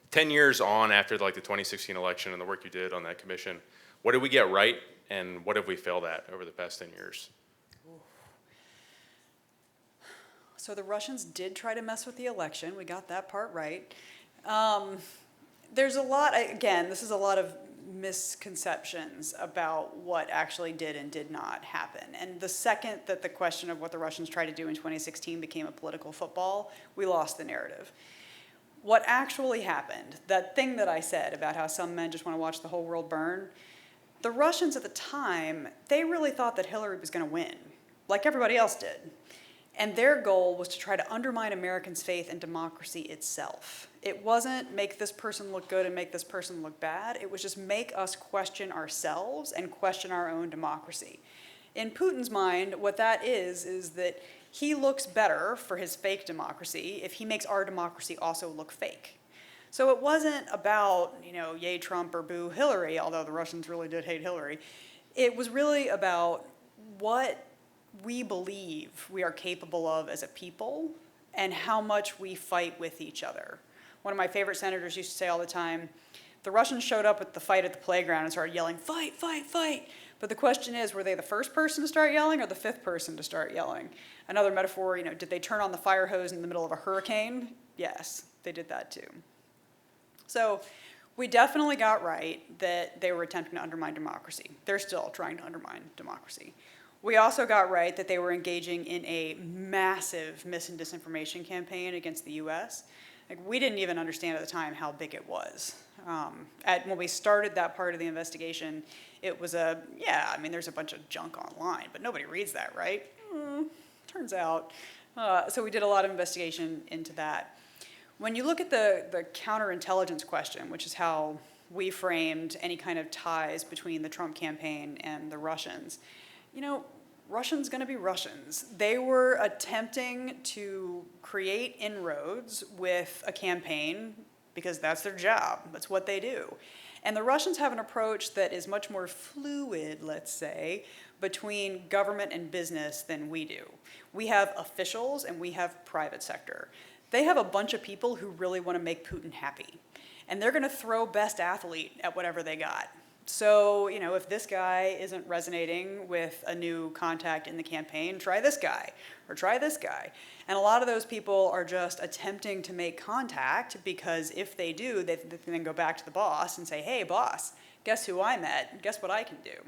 [SPEAKER 13] 10 years on after like the 2016 election and the work you did on that commission, what did we get right and what have we failed at over the past 10 years?
[SPEAKER 2] So the Russians did try to mess with the election. We got that part right. There's a lot, again, this is a lot of misconceptions about what actually did and did not happen. And the second that the question of what the Russians tried to do in 2016 became a political football, we lost the narrative. What actually happened, that thing that I said about how some men just want to watch the whole world burn, the Russians at the time, they really thought that Hillary was going to win, like everybody else did. And their goal was to try to undermine Americans' faith in democracy itself. It wasn't make this person look good and make this person look bad. It was just make us question ourselves and question our own democracy. In Putin's mind, what that is that he looks better for his fake democracy if he makes our democracy also look fake. So it wasn't about, you know, yay Trump or boo Hillary, although the Russians really did hate Hillary. It was really about what we believe we are capable of as a people and how much we fight with each other. One of my favorite senators used to say all the time, the Russians showed up at the fight at the playground and started yelling, fight, fight, fight. But the question is, were they the first person to start yelling or the fifth person to start yelling? Another metaphor, you know, did they turn on the fire hose in the middle of a hurricane? Yes, they did that too. So we definitely got right that they were attempting to undermine democracy. They're still trying to undermine democracy. We also got right that they were engaging in a massive mis- and disinformation campaign against the US. Like, we didn't even understand at the time how big it was. When we started that part of the investigation, it was yeah, I mean, there's a bunch of junk online, but nobody reads that, right? Turns out. So we did a lot of investigation into that. When you look at the counterintelligence question, which is how we framed any kind of ties between the Trump campaign and the Russians, you know, Russians gonna be Russians. They were attempting to create inroads with a campaign because that's their job. That's what they do. And the Russians have an approach that is much more fluid, let's say, between government and business than we do. We have officials and we have private sector. They have a bunch of people who really want to make Putin happy. And they're going to throw best athlete at whatever they got. So, you know, if this guy isn't resonating with a new contact in the campaign, try this guy or try this guy. And a lot of those people are just attempting to make contact because if they do, they can then go back to the boss and say, hey, boss, guess who I met? Guess what I can do?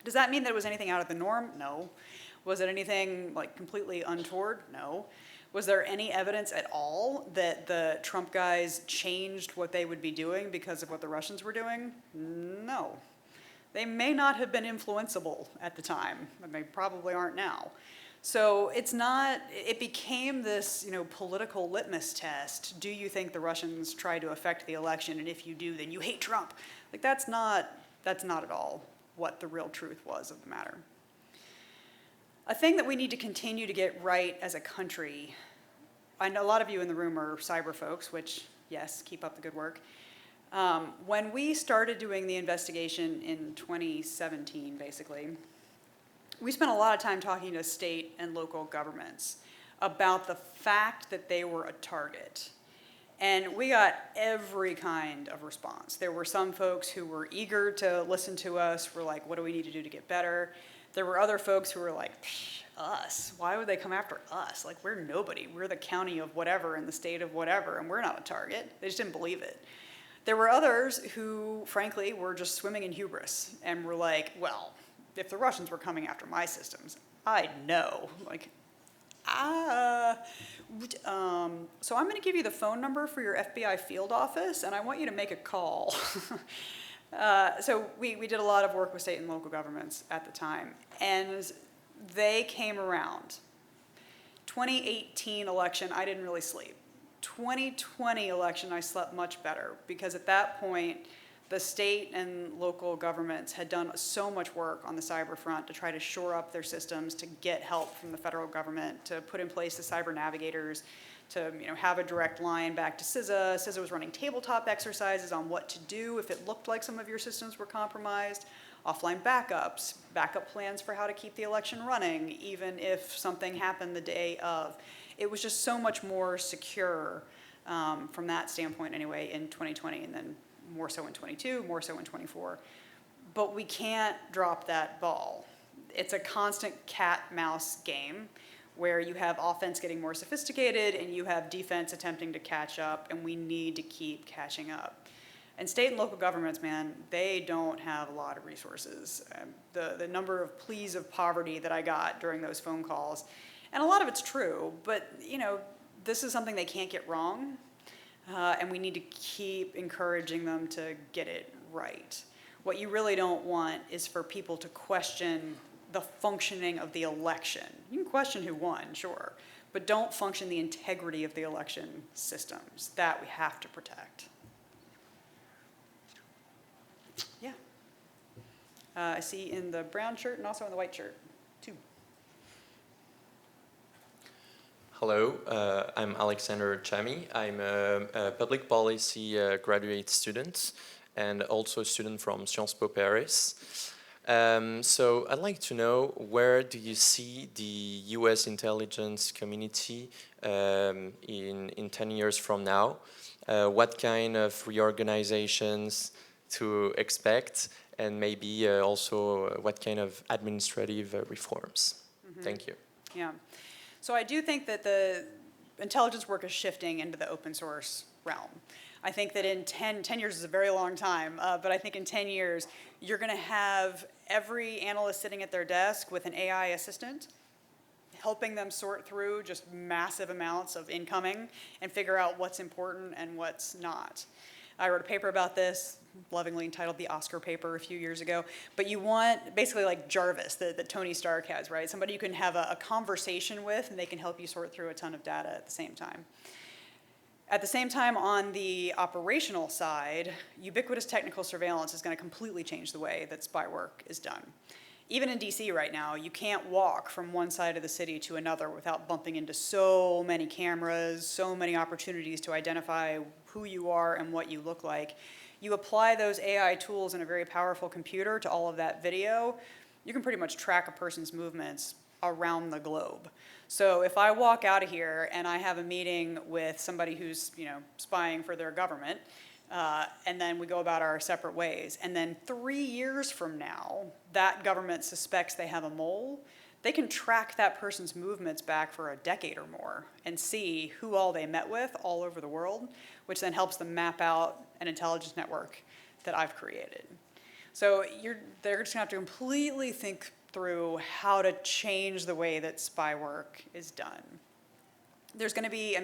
[SPEAKER 2] Does that mean that it was anything out of the norm? No. Was it anything like completely untoward? No. Was there any evidence at all that the Trump guys changed what they would be doing because of what the Russians were doing? No. They may not have been influenceable at the time, and they probably aren't now. So it's not, it became this, you know, political litmus test. Do you think the Russians tried to affect the election? And if you do, then you hate Trump. Like that's not at all what the real truth was of the matter. A thing that we need to continue to get right as a country, I know a lot of you in the room are cyber folks, which, yes, keep up the good work. When we started doing the investigation in 2017, basically, we spent a lot of time talking to state and local governments about the fact that they were a target. And we got every kind of response. There were some folks who were eager to listen to us, were like, what do we need to do to get better? There were other folks who were like, us? Why would they come after us? Like, we're nobody. We're the county of whatever in the state of whatever, and we're not a target. They just didn't believe it. There were others who, frankly, were just swimming in hubris and were like, well, if the Russians were coming after my systems, I'd know. Like, so I'm going to give you the phone number for your FBI field office, and I want you to make a call. So we did a lot of work with state and local governments at the time, and they came around. 2018 election, I didn't really sleep. 2020 election, I slept much better, because at that point, the state and local governments had done so much work on the cyber front to try to shore up their systems, to get help from the federal government, to put in place the cyber navigators, to have a direct line back to CISA. CISA was running tabletop exercises on what to do if it looked like some of your systems were compromised, offline backups, backup plans for how to keep the election running, even if something happened the day of. It was just so much more secure from that standpoint anyway in 2020, and then more so in 22, more so in 24. But we can't drop that ball. It's a constant cat-mouse game where you have offense getting more sophisticated and you have defense attempting to catch up, and we need to keep catching up. And state and local governments, man, they don't have a lot of resources. The number of pleas of poverty that I got during those phone calls, and a lot of it's true, but this is something they can't get wrong, and we need to keep encouraging them to get it right. What you really don't want is for people to question the functioning of the election. You can question who won, sure, but don't function the integrity of the election systems. That we have to protect. Yeah. I see in the brown shirt and also in the white shirt, too.
[SPEAKER 14] Hello, I'm Alexander Chami. I'm a public policy graduate student and also a student from Sciences Po Paris. So I'd like to know, where do you see the US intelligence community in 10 years from now? What kind of reorganizations to expect, and maybe also what kind of administrative reforms? Mm-hmm. Thank you.
[SPEAKER 2] Yeah. So I do think that the intelligence work is shifting into the open source realm. I think that in 10 years is a very long time, but I think in 10 years, you're going to have every analyst sitting at their desk with an AI assistant, helping them sort through just massive amounts of incoming and figure out what's important and what's not. I wrote a paper about this, lovingly entitled the Oscar paper a few years ago, but you want basically like Jarvis that Tony Stark has, right? Somebody you can have a conversation with, and they can help you sort through a ton of data at the same time. At the same time, on the operational side, ubiquitous technical surveillance is going to completely change the way that spy work is done. Even in DC right now, you can't walk from one side of the city to another without bumping into so many cameras, so many opportunities to identify who you are and what you look like. You apply those AI tools in a very powerful computer to all of that video, you can pretty much track a person's movements around the globe. So if I walk out of here and I have a meeting with somebody who's, spying for their government, and then we go about our separate ways, and then 3 years from now, that government suspects they have a mole, they can track that person's movements back for a decade or more and see who all they met with all over the world, which then helps them map out an intelligence network that I've created. So they're just gonna have to completely think through how to change the way that spy work is done. There's gonna be,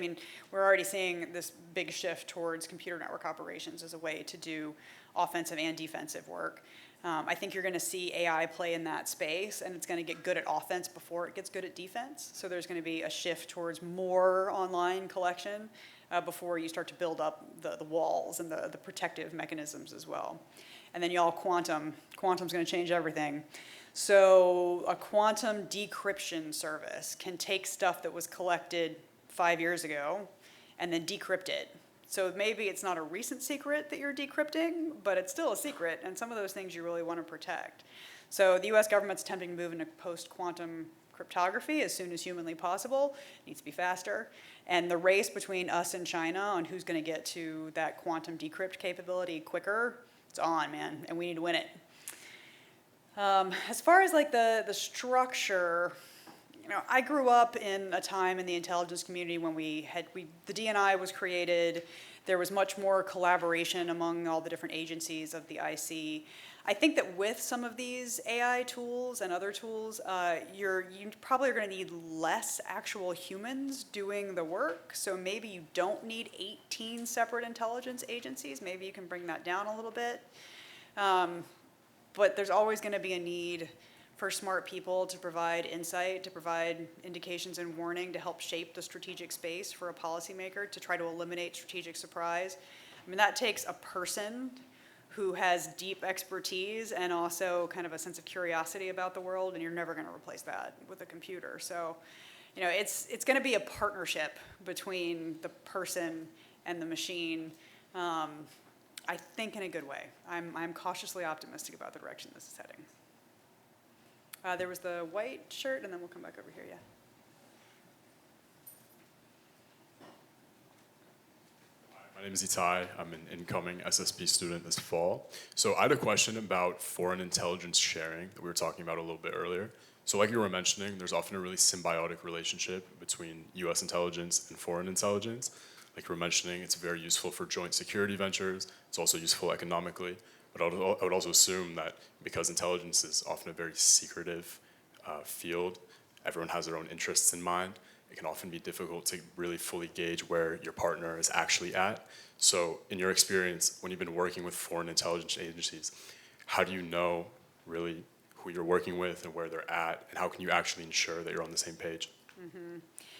[SPEAKER 2] we're already seeing this big shift towards computer network operations as a way to do offensive and defensive work. I think you're gonna see AI play in that space, and it's gonna get good at offense before it gets good at defense. So there's gonna be a shift towards more online collection before you start to build up the walls and the protective mechanisms as well. And then y'all, quantum's gonna change everything. So a quantum decryption service can take stuff that was collected 5 years ago and then decrypt it. So maybe it's not a recent secret that you're decrypting, but it's still a secret, and some of those things you really want to protect. So the US government's attempting to move into post-quantum cryptography as soon as humanly possible. It needs to be faster. And the race between us and China on who's going to get to that quantum decrypt capability quicker, it's on, man, and we need to win it. As far as like the structure, I grew up in a time in the intelligence community when the DNI was created. There was much more collaboration among all the different agencies of the IC. I think that with some of these AI tools and other tools, you probably are going to need less actual humans doing the work. So maybe you don't need 18 separate intelligence agencies. Maybe you can bring that down a little bit. But there's always going to be a need for smart people to provide insight, to provide indications and warning, to help shape the strategic space for a policymaker, to try to eliminate strategic surprise. That takes a person who has deep expertise and also kind of a sense of curiosity about the world, and you're never going to replace that with a computer. So, it's going to be a partnership between the person and the machine, I think in a good way. I'm cautiously optimistic about the direction this is heading. There was the white shirt, and then we'll come back over here, yeah.
[SPEAKER 15] My name is Itai. I'm an incoming SSP student this fall. So I had a question about foreign intelligence sharing that we were talking about a little bit earlier. So like you were mentioning, there's often a really symbiotic relationship between US intelligence and foreign intelligence. Like you were mentioning, it's very useful for joint security ventures. It's also useful economically. But I would also assume that because intelligence is often a very secretive field, everyone has their own interests in mind. It can often be difficult to really fully gauge where your partner is actually at. So in your experience, when you've been working with foreign intelligence agencies, how do you know really who you're working with and where they're at, and how can you actually ensure that you're on the same page?
[SPEAKER 2] Mm-hmm.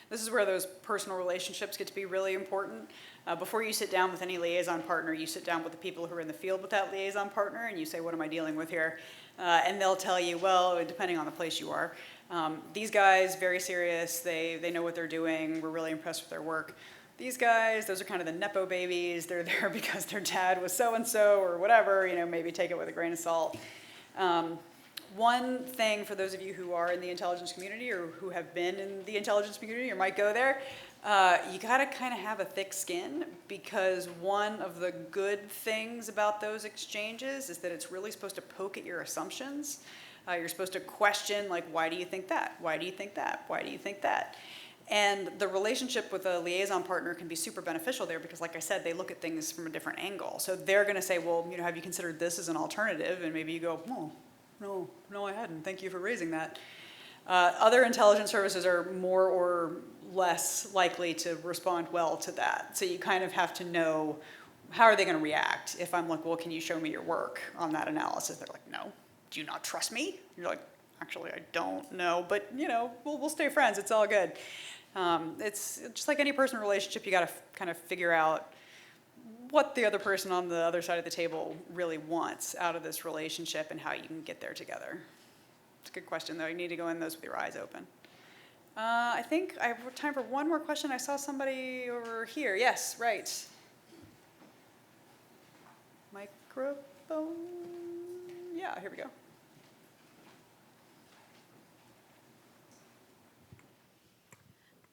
[SPEAKER 2] This is where those personal relationships get to be really important. Before you sit down with any liaison partner, you sit down with the people who are in the field with that liaison partner, and you say, what am I dealing with here? And they'll tell you, well, depending on the place you are, these guys, very serious, they know what they're doing, we're really impressed with their work. These guys, those are kind of the Nepo babies, they're there because their dad was so-and-so or whatever, maybe take it with a grain of salt. One thing for those of you who are in the intelligence community or who have been in the intelligence community or might go there, you gotta kind of have a thick skin, because one of the good things about those exchanges is that it's really supposed to poke at your assumptions. You're supposed to question, like, why do you think that? Why do you think that? Why do you think that? And the relationship with a liaison partner can be super beneficial there because, like I said, they look at things from a different angle. So they're gonna say, well, have you considered this as an alternative? And maybe you go, oh, no, I hadn't. Thank you for raising that. Other intelligence services are more or less likely to respond well to that. So you kind of have to know, how are they going to react? If I'm like, well, can you show me your work on that analysis? They're like, no. Do you not trust me? You're like, actually, I don't know, but we'll stay friends. It's all good. It's just like any personal relationship. You got to kind of figure out what the other person on the other side of the table really wants out of this relationship and how you can get there together. It's a good question, though. You need to go in those with your eyes open. I think I have time for one more question. I saw somebody over here. Yes, right. Yeah, here we go.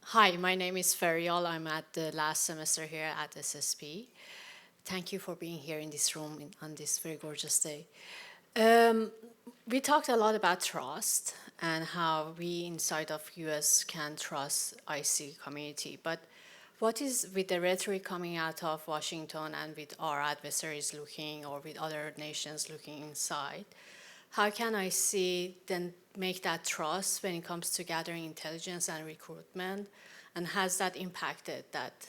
[SPEAKER 16] Hi, my name is Ferial. I'm at the last semester here at SSP. Thank you for being here in this room on this very gorgeous day. We talked a lot about trust and how we inside of US can trust IC community, but what is with the rhetoric coming out of Washington and with our adversaries looking or with other nations looking inside? How can IC then make that trust when it comes to gathering intelligence and recruitment? And has that impacted that,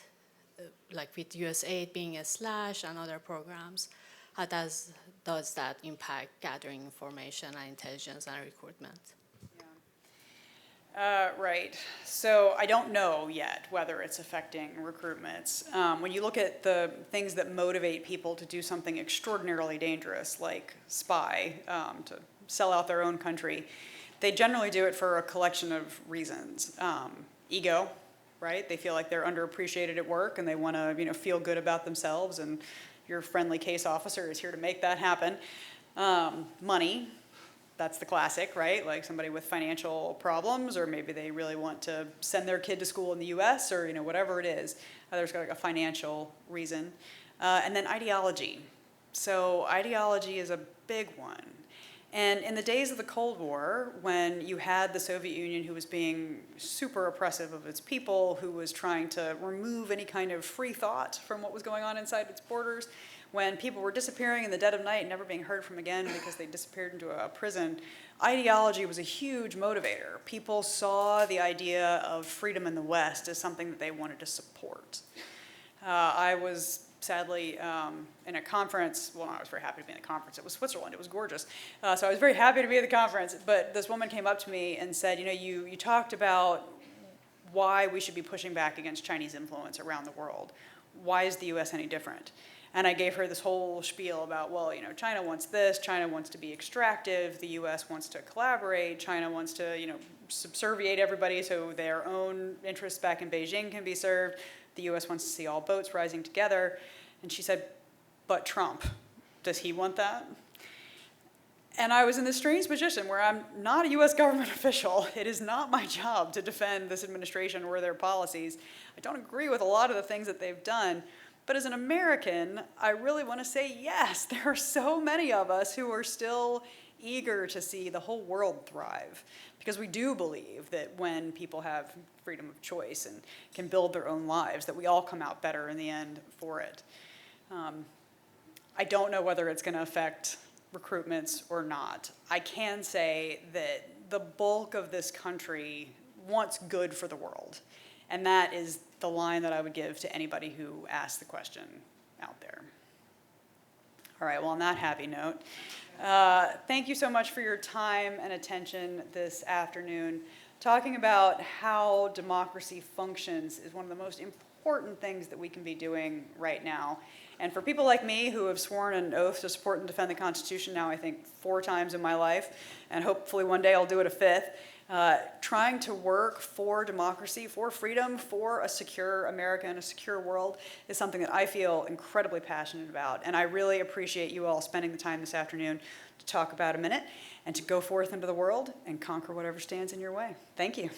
[SPEAKER 16] like with USAID being a slash and other programs, how does that impact gathering information and intelligence and recruitment?
[SPEAKER 2] Right. So I don't know yet whether it's affecting recruitments. When you look at the things that motivate people to do something extraordinarily dangerous, like spy, to sell out their own country, they generally do it for a collection of reasons. Ego, right? They feel like they're underappreciated at work and they want to, feel good about themselves, and your friendly case officer is here to make that happen. Money. That's the classic, right? Like somebody with financial problems, or maybe they really want to send their kid to school in the US, or whatever it is. There's like a financial reason. And then ideology. So ideology is a big one. And in the days of the Cold War, when you had the Soviet Union who was being super oppressive of its people, who was trying to remove any kind of free thought from what was going on inside its borders, when people were disappearing in the dead of night and never being heard from again because they disappeared into a prison, ideology was a huge motivator. People saw the idea of freedom in the West as something that they wanted to support. I was sadly in a conference. Well, I was very happy to be in the conference. It was Switzerland. It was gorgeous. So I was very happy to be at the conference. But this woman came up to me and said, you talked about why we should be pushing back against Chinese influence around the world. Why is the US any different? And I gave her this whole spiel about, well, China wants this, China wants to be extractive, the US wants to collaborate, China wants to, subserviate everybody so their own interests back in Beijing can be served. The US wants to see all boats rising together. And she said, but Trump, does he want that? And I was in this strange position where I'm not a US government official. It is not my job to defend this administration or their policies. I don't agree with a lot of the things that they've done. But as an American, I really want to say yes, there are so many of us who are still eager to see the whole world thrive. Because we do believe that when people have freedom of choice and can build their own lives, that we all come out better in the end for it. I don't know whether it's going to affect recruitments or not. I can say that the bulk of this country wants good for the world. And that is the line that I would give to anybody who asks the question out there. All right, well, on that happy note, thank you so much for your time and attention this afternoon. Talking about how democracy functions is one of the most important things that we can be doing right now. And for people like me who have sworn an oath to support and defend the Constitution now, I think 4 times in my life, and hopefully one day I'll do it a 5th, trying to work for democracy, for freedom, for a secure America and a secure world is something that I feel incredibly passionate about. And I really appreciate you all spending the time this afternoon to talk about a minute and to go forth into the world and conquer whatever stands in your way. Thank you.